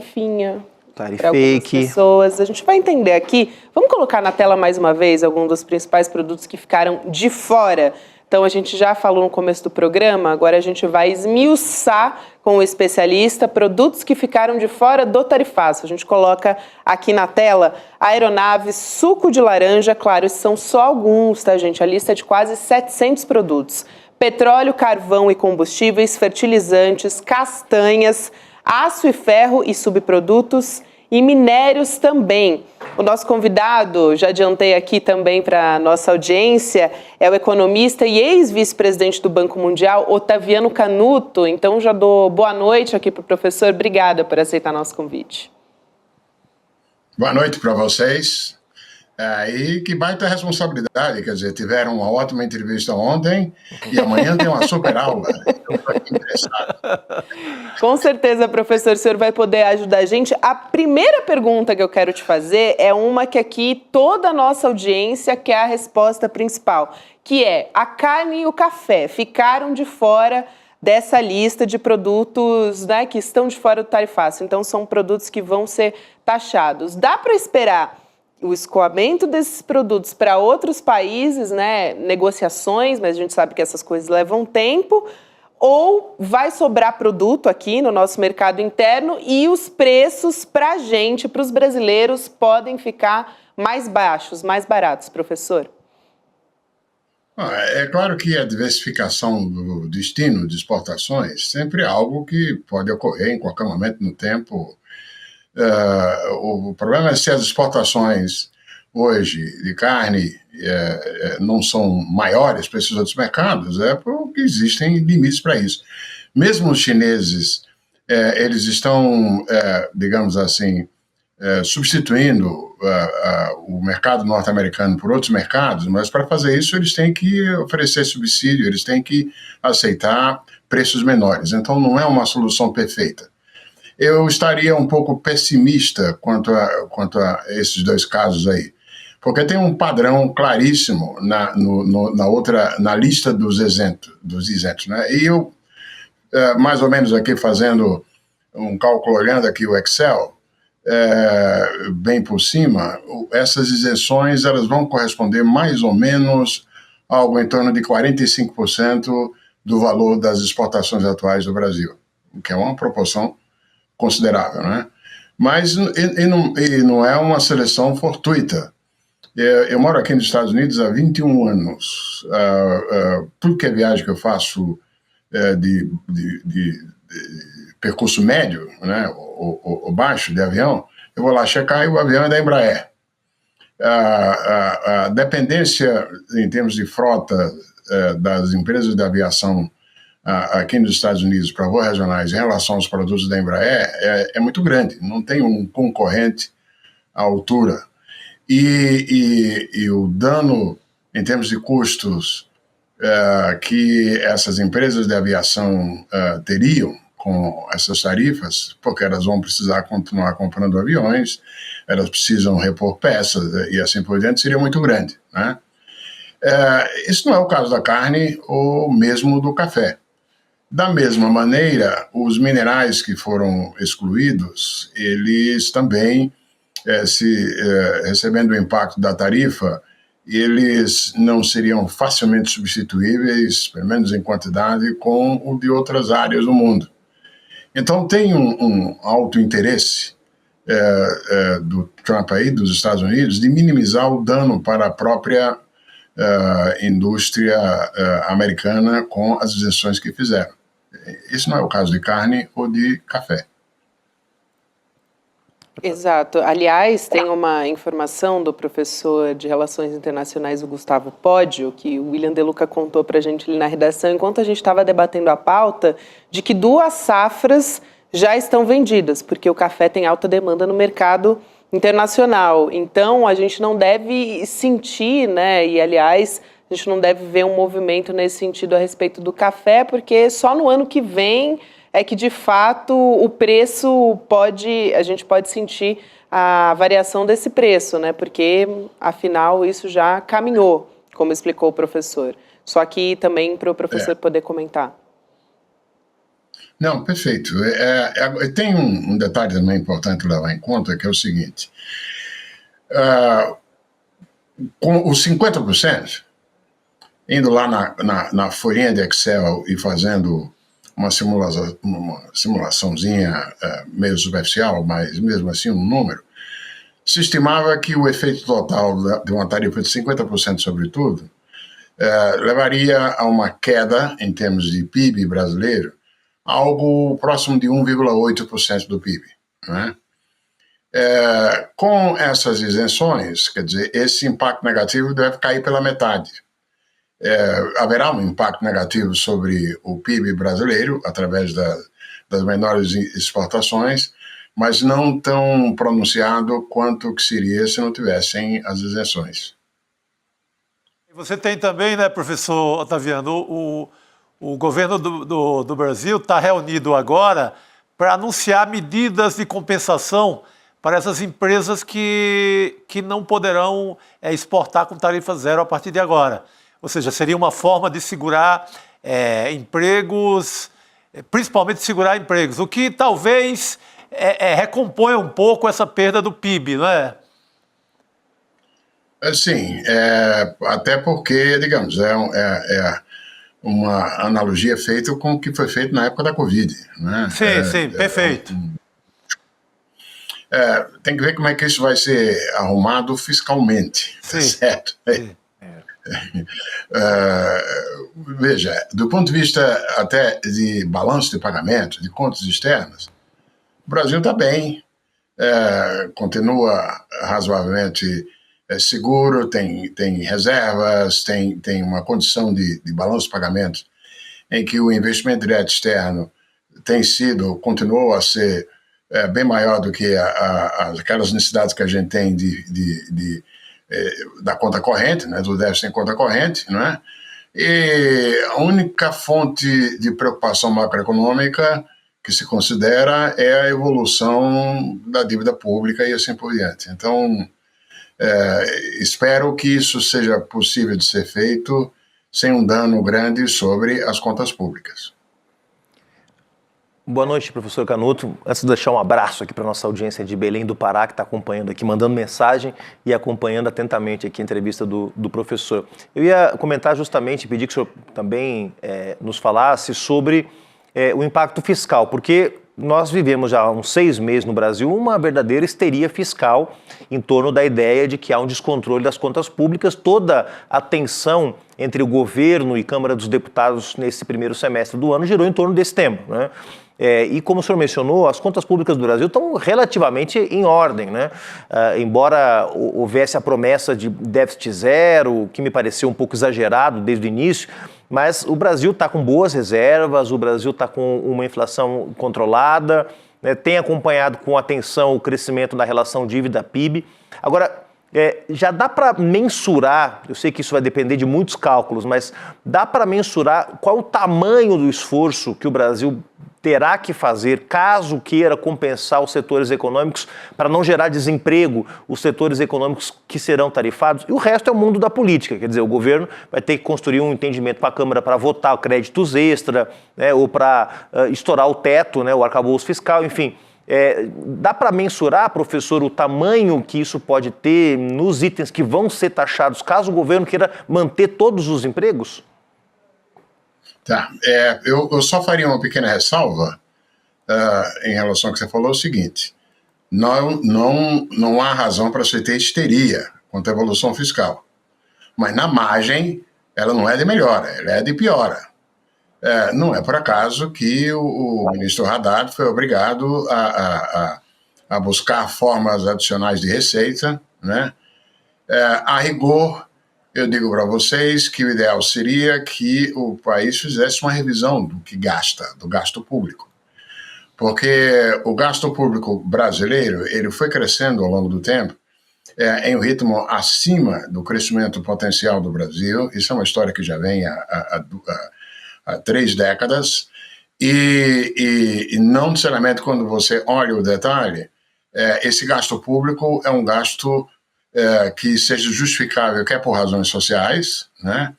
Tarifake. Pessoas. A gente vai entender aqui. Vamos colocar na tela mais uma vez alguns dos principais produtos que ficaram de fora. Então, a gente já falou no começo do programa, agora a gente vai esmiuçar com o especialista produtos que ficaram de fora do tarifaço. A gente coloca aqui na tela aeronave, suco de laranja, claro, esses são só alguns, tá, gente? A lista é de quase 700 produtos. Petróleo, carvão e combustíveis, fertilizantes, castanhas, aço e ferro e subprodutos e minérios também. O nosso convidado, já adiantei aqui também para a nossa audiência, é o economista e ex-vice-presidente do Banco Mundial, Otaviano Canuto. Então já dou boa noite aqui para o professor. Obrigada por aceitar nosso convite. Boa noite para vocês. E que baita responsabilidade, quer dizer, tiveram uma ótima entrevista ontem e amanhã tem uma super aula. Eu estou aqui interessado. Com certeza, professor, o senhor vai poder ajudar a gente. A primeira pergunta que eu quero te fazer é uma que aqui toda a nossa audiência quer a resposta principal, que é a carne e o café ficaram de fora dessa lista de produtos, né, que estão de fora do tarifaço. Então, são produtos que vão ser taxados. Dá para esperar o escoamento desses produtos para outros países, né, negociações, mas a gente sabe que essas coisas levam tempo, ou vai sobrar produto aqui no nosso mercado interno e os preços para a gente, para os brasileiros, podem ficar mais baixos, mais baratos, professor? É claro que a diversificação do destino de exportações sempre é algo que pode ocorrer em qualquer momento no tempo. O problema é se as exportações hoje de carne não são maiores para esses outros mercados, porque existem limites para isso. Mesmo os chineses, eles estão, digamos assim, substituindo o mercado norte-americano por outros mercados, mas para fazer isso eles têm que oferecer subsídio, eles têm que aceitar preços menores. Então não é uma solução perfeita. Eu estaria um pouco pessimista quanto a esses dois casos aí, porque tem um padrão claríssimo na lista dos isentos, né? E eu, mais ou menos aqui fazendo um cálculo, olhando aqui o Excel, bem por cima, essas isenções elas vão corresponder mais ou menos a algo em torno de 45% do valor das exportações atuais do Brasil, o que é uma proporção considerável, né? Mas não é uma seleção fortuita. Eu moro aqui nos Estados Unidos há 21 anos. Tudo que é viagem que eu faço de percurso médio, né, ou baixo de avião, eu vou lá checar e o avião é da Embraer. A dependência em termos de frota das empresas de aviação aqui nos Estados Unidos para voos regionais em relação aos produtos da Embraer é muito grande, não tem um concorrente à altura. E o dano em termos de custos que essas empresas de aviação teriam com essas tarifas, porque elas vão precisar continuar comprando aviões, elas precisam repor peças e assim por diante, seria muito grande, né? Isso não é o caso da carne ou mesmo do café. Da mesma maneira, os minerais que foram excluídos, eles também, recebendo o impacto da tarifa, eles não seriam facilmente substituíveis, pelo menos em quantidade, com o de outras áreas do mundo. Então tem um alto interesse do Trump aí, dos Estados Unidos, de minimizar o dano para a própria indústria americana com as isenções que fizeram. Isso não é o caso de carne ou de café. Exato. Aliás, tem uma informação do professor de Relações Internacionais, o Gustavo Podio, que o William De Luca contou para a gente ali na redação, enquanto a gente estava debatendo a pauta, de que 2 safras já estão vendidas, porque o café tem alta demanda no mercado internacional. Então, a gente não deve sentir, né, e aliás, a gente não deve ver um movimento nesse sentido a respeito do café, porque só no ano que vem é que, de fato, o preço a gente pode sentir a variação desse preço, né? Porque, afinal, isso já caminhou, como explicou o professor. Só que também para o professor poder comentar. Não, perfeito. Tem um detalhe também importante levar em conta, que é o seguinte. Com os 50%, indo lá na folhinha de Excel e fazendo uma simulaçãozinha meio superficial, mas mesmo assim um número, se estimava que o efeito total de uma tarifa de 50% sobre tudo levaria a uma queda em termos de PIB brasileiro, algo próximo de 1,8% do PIB, né? Com essas isenções, quer dizer, esse impacto negativo deve cair pela metade. Haverá um impacto negativo sobre o PIB brasileiro através das menores exportações, mas não tão pronunciado quanto que seria se não tivessem as isenções. Você tem também, né, professor Otaviano, o governo do Brasil está reunido agora para anunciar medidas de compensação para essas empresas que não poderão exportar com tarifa zero a partir de agora. Ou seja, seria uma forma de segurar empregos, principalmente segurar empregos, o que talvez recomponha um pouco essa perda do PIB, não é? Sim, até porque, digamos, é uma analogia feita com o que foi feito na época da Covid, né? Sim, perfeito. Tem que ver como é que isso vai ser arrumado fiscalmente, tá certo? Veja, do ponto de vista até de balanço de pagamento, de contas externas, o Brasil está bem, continua razoavelmente seguro, tem reservas, tem uma condição de balanço de pagamento em que o investimento direto externo continuou a ser bem maior do que aquelas necessidades que a gente tem da conta corrente, né, do déficit em conta corrente, não é? E a única fonte de preocupação macroeconômica que se considera é a evolução da dívida pública e assim por diante. Então, espero que isso seja possível de ser feito sem um dano grande sobre as contas públicas. Boa noite, professor Canuto. Antes de deixar um abraço aqui para a nossa audiência de Belém do Pará, que está acompanhando aqui, mandando mensagem e acompanhando atentamente aqui a entrevista do professor. Eu ia comentar justamente, pedir que o senhor também nos falasse sobre o impacto fiscal, porque nós vivemos já há uns 6 meses no Brasil uma verdadeira histeria fiscal em torno da ideia de que há um descontrole das contas públicas. Toda a tensão entre o governo e Câmara dos Deputados nesse primeiro semestre do ano girou em torno desse tema, né? E como o senhor mencionou, as contas públicas do Brasil estão relativamente em ordem, né? Embora houvesse a promessa de déficit zero, que me pareceu um pouco exagerado desde o início, mas o Brasil está com boas reservas, o Brasil está com uma inflação controlada, né? Tem acompanhado com atenção o crescimento da relação dívida-PIB. Agora, já dá para mensurar, eu sei que isso vai depender de muitos cálculos, mas dá para mensurar qual o tamanho do esforço que o Brasil terá que fazer caso queira compensar os setores econômicos para não gerar desemprego, os setores econômicos que serão tarifados, e o resto é o mundo da política, quer dizer, o governo vai ter que construir um entendimento com a Câmara para votar créditos extra, né, ou para estourar o teto, né, o arcabouço fiscal, enfim. Dá para mensurar, professor, o tamanho que isso pode ter nos itens que vão ser taxados caso o governo queira manter todos os empregos? Tá, eu só faria uma pequena ressalva em relação ao que você falou, o seguinte: não há razão para se ter histeria quanto à evolução fiscal, mas na margem ela não é de melhora, ela é de piora. Não é por acaso que o ministro Haddad foi obrigado a buscar formas adicionais de receita, né? A rigor, eu digo para vocês que o ideal seria que o país fizesse uma revisão do que gasta, do gasto público. Porque o gasto público brasileiro, ele foi crescendo ao longo do tempo em um ritmo acima do crescimento potencial do Brasil. Isso é uma história que já vem há 3 décadas. E não necessariamente quando você olha o detalhe, esse gasto público é um gasto que seja justificável, quer por razões sociais, né,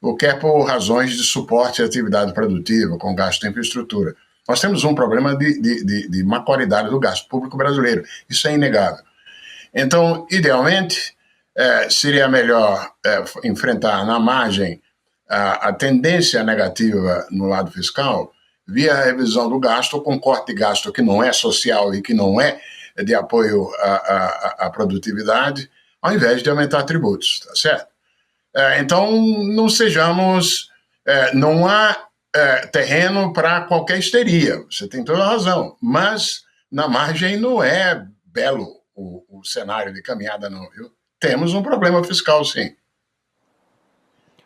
ou quer por razões de suporte à atividade produtiva, com gasto em infraestrutura. Nós temos um problema de má qualidade do gasto público brasileiro, isso é inegável. Então, idealmente, seria melhor enfrentar na margem a tendência negativa no lado fiscal via a revisão do gasto, com corte de gasto que não é social e que não é de apoio à produtividade, ao invés de aumentar tributos, tá certo? Então, não sejamos... não há terreno para qualquer histeria, você tem toda a razão, mas na margem não é belo o cenário de caminhada, não, viu? Temos um problema fiscal, sim.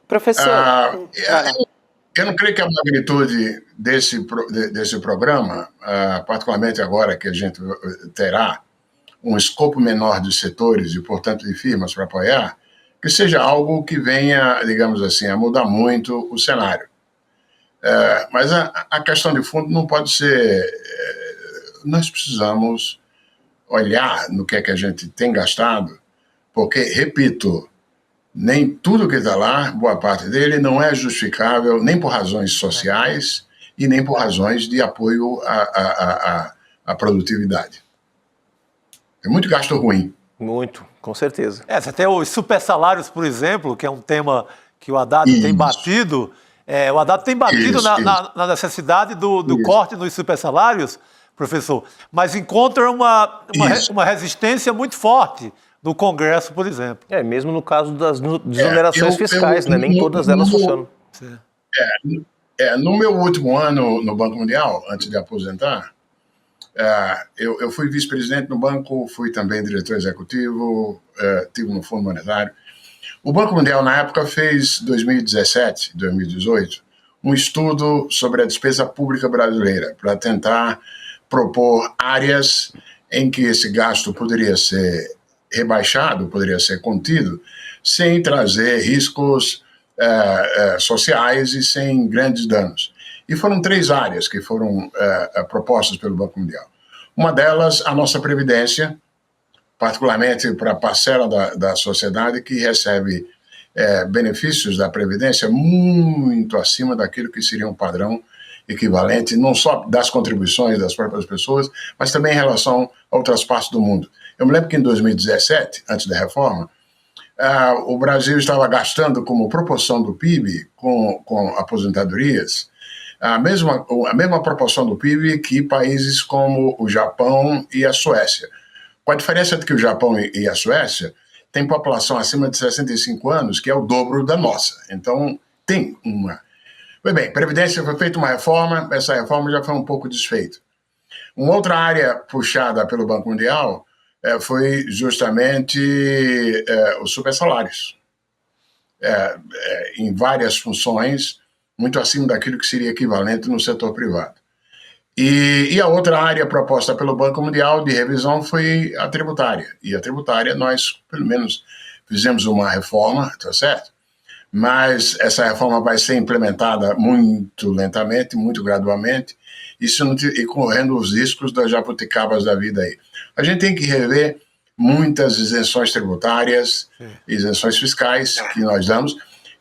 Professor... eu não creio que a magnitude desse programa, particularmente agora que a gente terá um escopo menor de setores e, portanto, de firmas para apoiar, que seja algo que venha, digamos assim, a mudar muito o cenário. Mas a questão de fundo não pode ser... nós precisamos olhar no que é que a gente tem gastado, porque, repito, nem tudo que está lá, boa parte dele, não é justificável nem por razões sociais e nem por razões de apoio à produtividade. É muito gasto ruim. Muito, com certeza. Você tem os super salários, por exemplo, que é um tema que o Haddad tem batido. O Haddad tem batido na necessidade do corte nos super salários, professor, mas encontra uma resistência muito forte no Congresso, por exemplo. Mesmo no caso das desonerações fiscais, né? Nem todas elas funcionam. No meu último ano no Banco Mundial, antes de aposentar, eu fui vice-presidente no banco, fui também diretor executivo, estive no Fundo Monetário. O Banco Mundial, na época, fez, 2017, 2018, um estudo sobre a despesa pública brasileira, para tentar propor áreas em que esse gasto poderia ser rebaixado, poderia ser contido, sem trazer riscos sociais e sem grandes danos. E foram 3 áreas que foram propostas pelo Banco Mundial. Uma delas, a nossa previdência, particularmente para a parcela da sociedade que recebe benefícios da previdência muito acima daquilo que seria um padrão equivalente, não só das contribuições das próprias pessoas, mas também em relação a outras partes do mundo. Eu me lembro que em 2017, antes da reforma, o Brasil estava gastando como proporção do PIB com aposentadorias a mesma proporção do PIB que países como o Japão e a Suécia. Com a diferença de que o Japão e a Suécia têm população acima de 65 anos, que é o dobro da nossa. Então, tem uma... Pois bem, Previdência foi feita uma reforma, essa reforma já foi um pouco desfeita. Uma outra área puxada pelo Banco Mundial foi justamente os supersalários. Em várias funções, muito acima daquilo que seria equivalente no setor privado. E a outra área proposta pelo Banco Mundial de revisão foi a tributária. E a tributária, nós, pelo menos, fizemos uma reforma, tá certo? Mas essa reforma vai ser implementada muito lentamente, muito gradualmente, e correndo os riscos das jabuticabas da vida aí. A gente tem que rever muitas isenções tributárias, isenções fiscais que nós damos.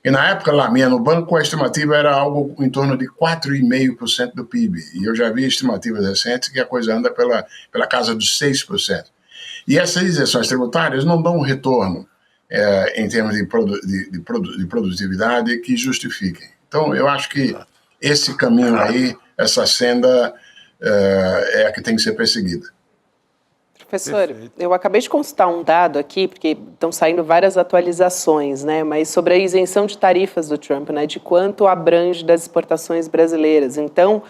E na época lá minha no banco, a estimativa era algo em torno de 4,5% do PIB. E eu já vi estimativas recentes que a coisa anda pela casa dos 6%. E essas isenções tributárias não dão um retorno em termos de produtividade que justifiquem. Então, eu acho que esse caminho aí, essa senda, é a que tem que ser perseguida. Professor, eu acabei de consultar um dado aqui, porque estão saindo várias atualizações, né? Mas sobre a isenção de tarifas do Trump, né? De quanto abrange das exportações brasileiras. Então,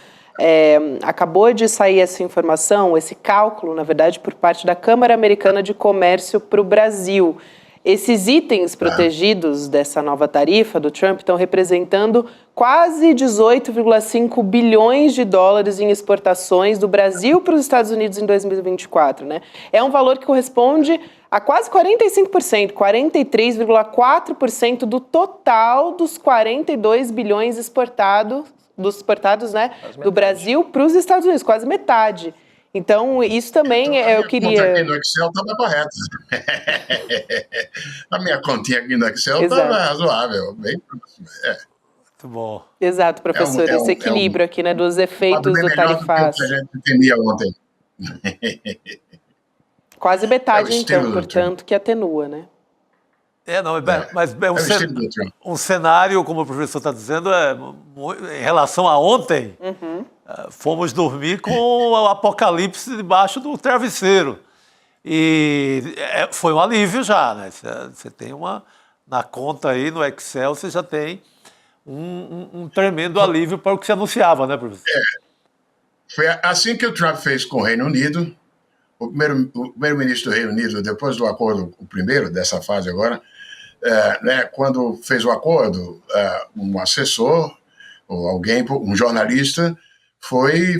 acabou de sair essa informação, esse cálculo, na verdade, por parte da Câmara Americana de Comércio para o Brasil. Esses itens protegidos dessa nova tarifa do Trump estão representando quase 18,5 bilhões de dólares em exportações do Brasil para os Estados Unidos em 2024, né? É um valor que corresponde a quase 45%, 43,4% do total dos 42 bilhões exportados, né, do Brasil para os Estados Unidos, quase metade. Então, isso também eu queria... A minha conta aqui no Excel estava correta. A minha continha aqui no Excel estava razoável. Bem... Muito bom. Exato, professor. Esse equilíbrio aqui, né, dos efeitos do tarifaço. A gente temia ontem. Quase metade, então, portanto, que atenua, né? Mas um cenário, como o professor está dizendo, em relação a ontem, fomos dormir com o apocalipse debaixo do travesseiro. E foi um alívio já, né? Você tem na conta aí, no Excel, você já tem um tremendo alívio para o que se anunciava, né, professor? Foi assim que o Trump fez com o Reino Unido. O primeiro-ministro do Reino Unido, depois do acordo, o primeiro dessa fase agora, quando fez o acordo, um assessor, ou alguém, um jornalista,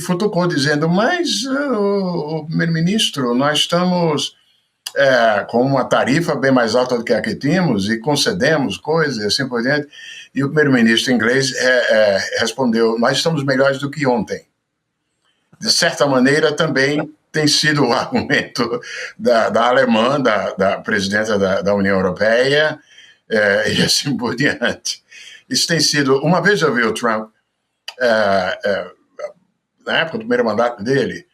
futucou dizendo, mas o primeiro-ministro, nós estamos com uma tarifa bem mais alta do que a que tínhamos e concedemos coisas e assim por diante. E o primeiro-ministro inglês respondeu, nós estamos melhores do que ontem. De certa maneira, também tem sido o argumento da alemã, da presidenta da União Europeia, e assim por diante. Isso tem sido... Uma vez eu vi o Trump, na época do primeiro mandato dele,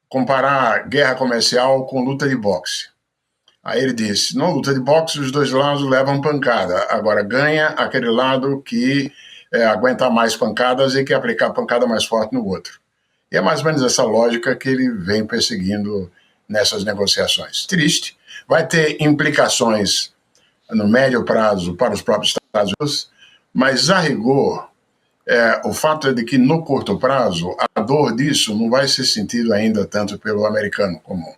comparar guerra comercial com luta de boxe. Aí ele disse, não, luta de boxe, os dois lados levam pancada. Agora ganha aquele lado que aguenta mais pancadas e que aplicar pancada mais forte no outro. E é mais ou menos essa lógica que ele vem perseguindo nessas negociações. Triste, vai ter implicações no médio prazo para os próprios Estados Unidos, mas a rigor, o fato é de que no curto prazo a dor disso não vai ser sentido ainda tanto pelo americano comum.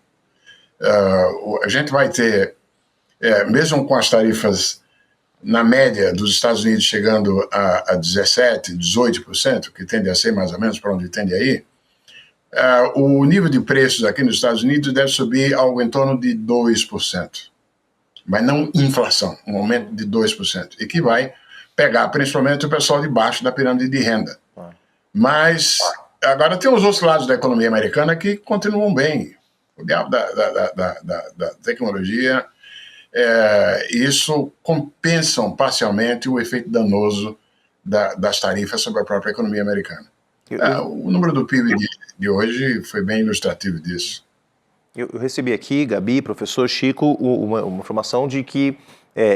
A gente vai ter, mesmo com as tarifas na média dos Estados Unidos chegando a 17%, 18%, que tende a ser mais ou menos para onde tende a ir, o nível de preços aqui nos Estados Unidos deve subir algo em torno de 2%, mas não inflação, um aumento de 2%, e que vai pegar principalmente o pessoal de baixo da pirâmide de renda. Mas agora tem os outros lados da economia americana que continuam bem. O diabo da tecnologia, isso compensam parcialmente o efeito danoso das tarifas sobre a própria economia americana. O número do PIB de hoje foi bem ilustrativo disso. Eu recebi aqui, Gabi, professor Chico, uma informação de que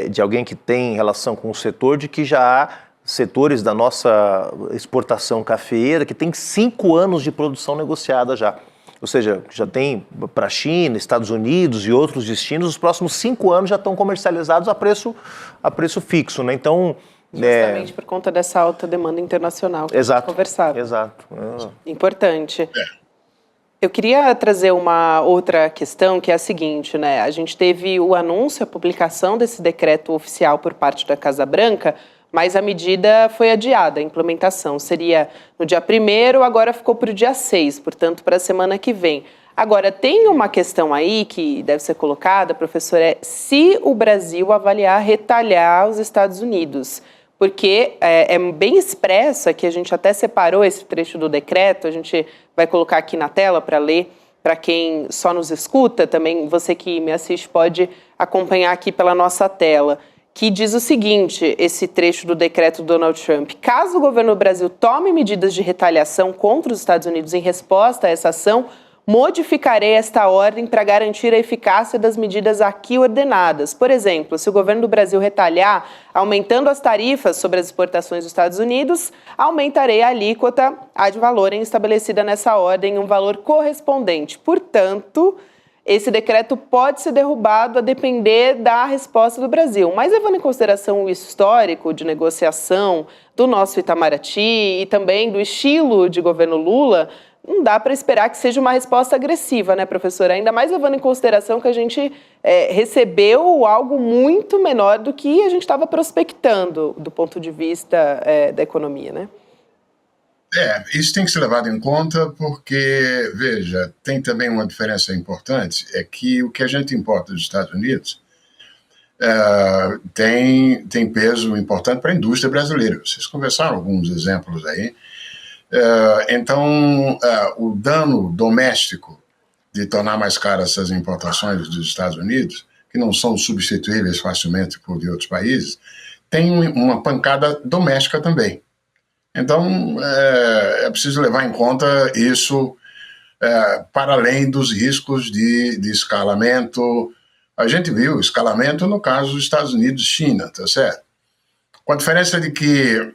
de alguém que tem relação com o setor, de que já há setores da nossa exportação cafeeira que tem 5 anos de produção negociada já. Ou seja, já tem para a China, Estados Unidos e outros destinos, os próximos 5 anos já estão comercializados a preço fixo, né? Então, justamente por conta dessa alta demanda internacional que a gente conversava. Exato. Importante. Eu queria trazer uma outra questão, que é a seguinte, né? A gente teve o anúncio, a publicação desse decreto oficial por parte da Casa Branca, mas a medida foi adiada, a implementação seria no dia 1º, agora ficou para o dia 6, portanto, para a semana que vem. Agora, tem uma questão aí que deve ser colocada, professor, se o Brasil avaliar retalhar os Estados Unidos, porque é bem expressa, que a gente até separou esse trecho do decreto, a gente vai colocar aqui na tela para ler, para quem só nos escuta, também você que me assiste pode acompanhar aqui pela nossa tela, que diz o seguinte, esse trecho do decreto do Donald Trump: caso o governo do Brasil tome medidas de retaliação contra os Estados Unidos em resposta a essa ação, modificarei esta ordem para garantir a eficácia das medidas aqui ordenadas. Por exemplo, se o governo do Brasil retalhar, aumentando as tarifas sobre as exportações dos Estados Unidos, aumentarei a alíquota ad valorem estabelecida nessa ordem em um valor correspondente. Portanto, esse decreto pode ser derrubado a depender da resposta do Brasil. Mas levando em consideração o histórico de negociação do nosso Itamaraty e também do estilo de governo Lula, não dá para esperar que seja uma resposta agressiva, né, professora? Ainda mais levando em consideração que a gente recebeu algo muito menor do que a gente estava prospectando do ponto de vista da economia, né? Isso tem que ser levado em conta porque, veja, tem também uma diferença importante, é que o que a gente importa dos Estados Unidos tem peso importante para a indústria brasileira. Vocês conversaram alguns exemplos aí. Então, o dano doméstico de tornar mais caras essas importações dos Estados Unidos, que não são substituíveis facilmente por de outros países, tem uma pancada doméstica também. Então, é preciso levar em conta isso para além dos riscos de escalamento. A gente viu escalamento no caso dos Estados Unidos e China, tá certo? Com a diferença de que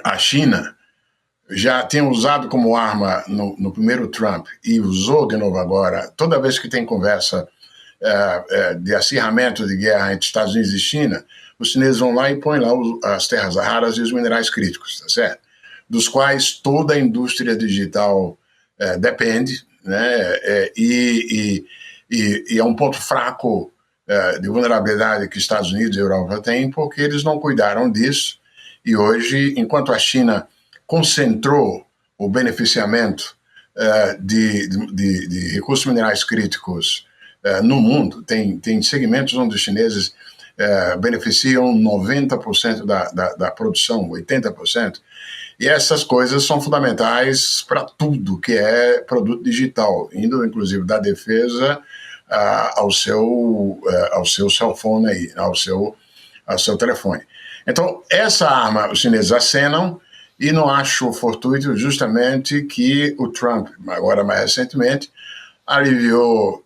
a China já tinha usado como arma no primeiro Trump e usou de novo agora, toda vez que tem conversa de acirramento de guerra entre Estados Unidos e China, os chineses vão lá e põem lá as terras raras e os minerais críticos, tá certo? Dos quais toda a indústria digital depende, né? E é um ponto fraco de vulnerabilidade que Estados Unidos e Europa têm, porque eles não cuidaram disso. E hoje, enquanto a China concentrou o beneficiamento de recursos minerais críticos no mundo, tem segmentos onde os chineses beneficiam 90% da produção, 80%, e essas coisas são fundamentais para tudo que é produto digital, indo inclusive da defesa ao seu cell phone, aí, ao seu telefone. Então, essa arma os chineses acenam, e não acho fortuito justamente que o Trump, agora mais recentemente,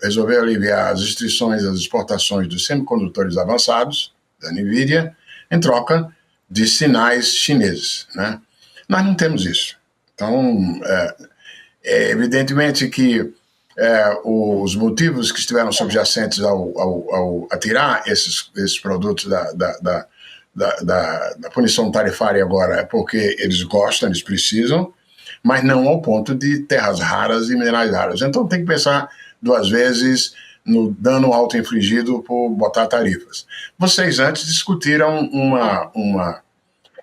resolveu aliviar as restrições às exportações dos semicondutores avançados, da NVIDIA, em troca de sinais chineses, né? Nós não temos isso. Então, evidentemente que os motivos que estiveram subjacentes ao atirar esses produtos da punição tarifária agora é porque eles gostam, eles precisam, mas não ao ponto de terras raras e minerais raros. Então tem que pensar 2 vezes no dano auto-infligido por botar tarifas. Vocês antes discutiram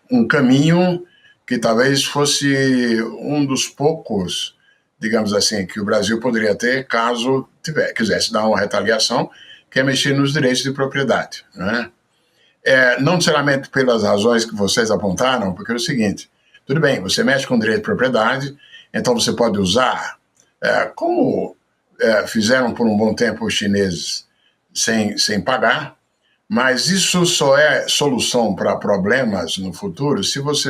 um caminho que talvez fosse um dos poucos digamos assim, que o Brasil poderia ter caso quisesse dar uma retaliação, que é mexer nos direitos de propriedade, né? Não necessariamente pelas razões que vocês apontaram, porque é o seguinte, tudo bem, você mexe com direito de propriedade, então você pode usar, como fizeram por um bom tempo os chineses sem pagar, mas isso só é solução para problemas no futuro se você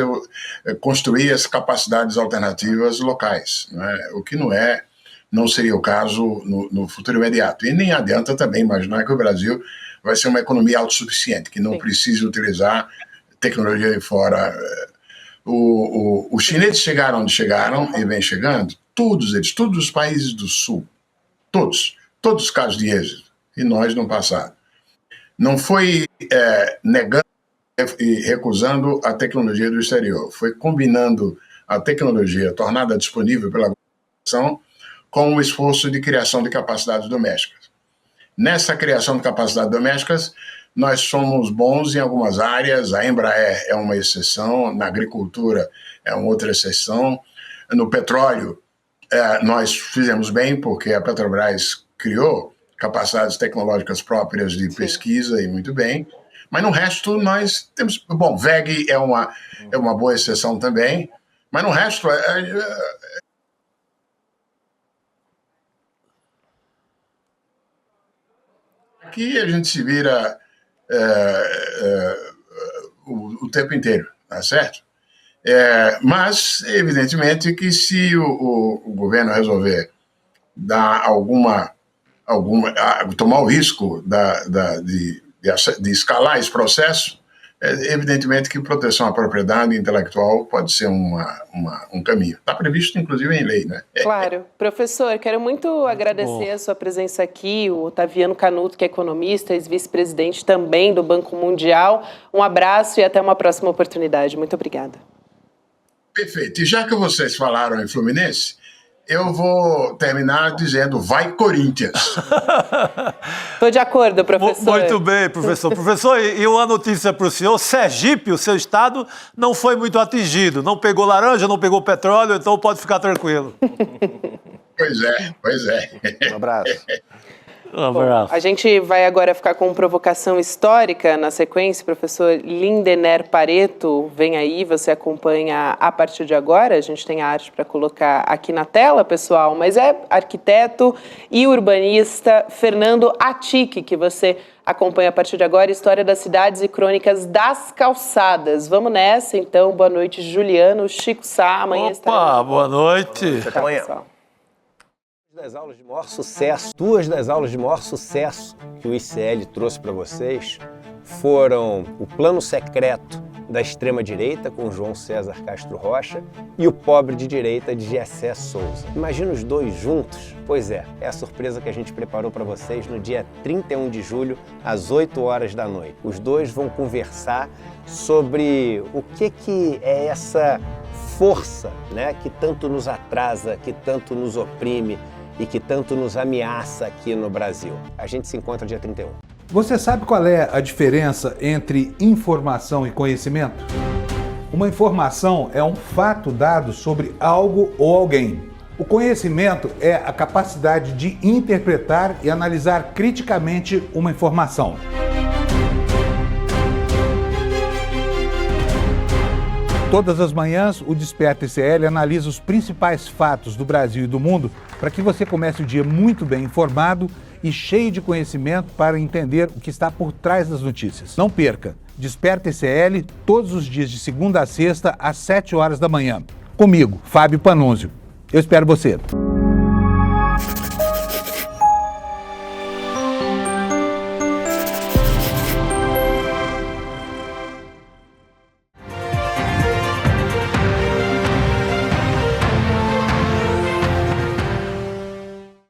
construir as capacidades alternativas locais, né? O que não seria o caso no futuro imediato. E nem adianta também imaginar que o Brasil vai ser uma economia autossuficiente, que não precisa utilizar tecnologia de fora. Os chineses chegaram onde chegaram e vêm chegando, todos os países do Sul, todos os casos de êxito, e nós no passado. Não foi negando e recusando a tecnologia do exterior, foi combinando a tecnologia tornada disponível pela população com o esforço de criação de capacidades domésticas. Nessa criação de capacidades domésticas, nós somos bons em algumas áreas, a Embraer é uma exceção, na agricultura é uma outra exceção, no petróleo nós fizemos bem porque a Petrobras criou capacidades tecnológicas próprias de pesquisa e muito bem, mas no resto nós temos... Bom, VEG é uma boa exceção também, mas no resto... Aqui a gente se vira o tempo inteiro, tá certo? Mas, evidentemente, que se o governo resolver dar tomar o risco de escalar esse processo, evidentemente que proteção à propriedade intelectual pode ser um caminho. Está previsto, inclusive, em lei, né? Claro. Professor, quero muito agradecer a sua presença aqui, o Otaviano Canuto, que é economista, ex-vice-presidente também do Banco Mundial. Um abraço e até uma próxima oportunidade. Muito obrigada. Perfeito. E já que vocês falaram em Fluminense, eu vou terminar dizendo vai Corinthians. Estou de acordo, professor. Muito bem, professor. Professor, e uma notícia para o senhor, Sergipe, o seu estado, não foi muito atingido. Não pegou laranja, não pegou petróleo, então pode ficar tranquilo. Pois é. Um abraço. Bom, a gente vai agora ficar com provocação histórica na sequência. Professor Lindener Pareto, vem aí, você acompanha a partir de agora. A gente tem a arte para colocar aqui na tela, pessoal, mas é arquiteto e urbanista Fernando Atic, que você acompanha a partir de agora, História das Cidades e Crônicas das Calçadas. Vamos nessa, então. Boa noite, Juliano, Chico Sá. Amanhã Opa, boa noite. Até amanhã. Duas das aulas de maior sucesso que o ICL trouxe para vocês foram o Plano Secreto da Extrema-Direita, com João César Castro Rocha, e o Pobre de Direita, de Gessé Souza. Imagina os dois juntos? Pois é a surpresa que a gente preparou para vocês no dia 31 de julho, às 8 horas da noite. Os dois vão conversar sobre o que é essa força, né, que tanto nos atrasa, que tanto nos oprime, e que tanto nos ameaça aqui no Brasil. A gente se encontra dia 31. Você sabe qual é a diferença entre informação e conhecimento? Uma informação é um fato dado sobre algo ou alguém. O conhecimento é a capacidade de interpretar e analisar criticamente uma informação. Todas as manhãs, o Desperta ICL analisa os principais fatos do Brasil e do mundo para que você comece o dia muito bem informado e cheio de conhecimento para entender o que está por trás das notícias. Não perca! Desperta ICL todos os dias de segunda a sexta às 7 horas da manhã. Comigo, Fábio Panunzio. Eu espero você.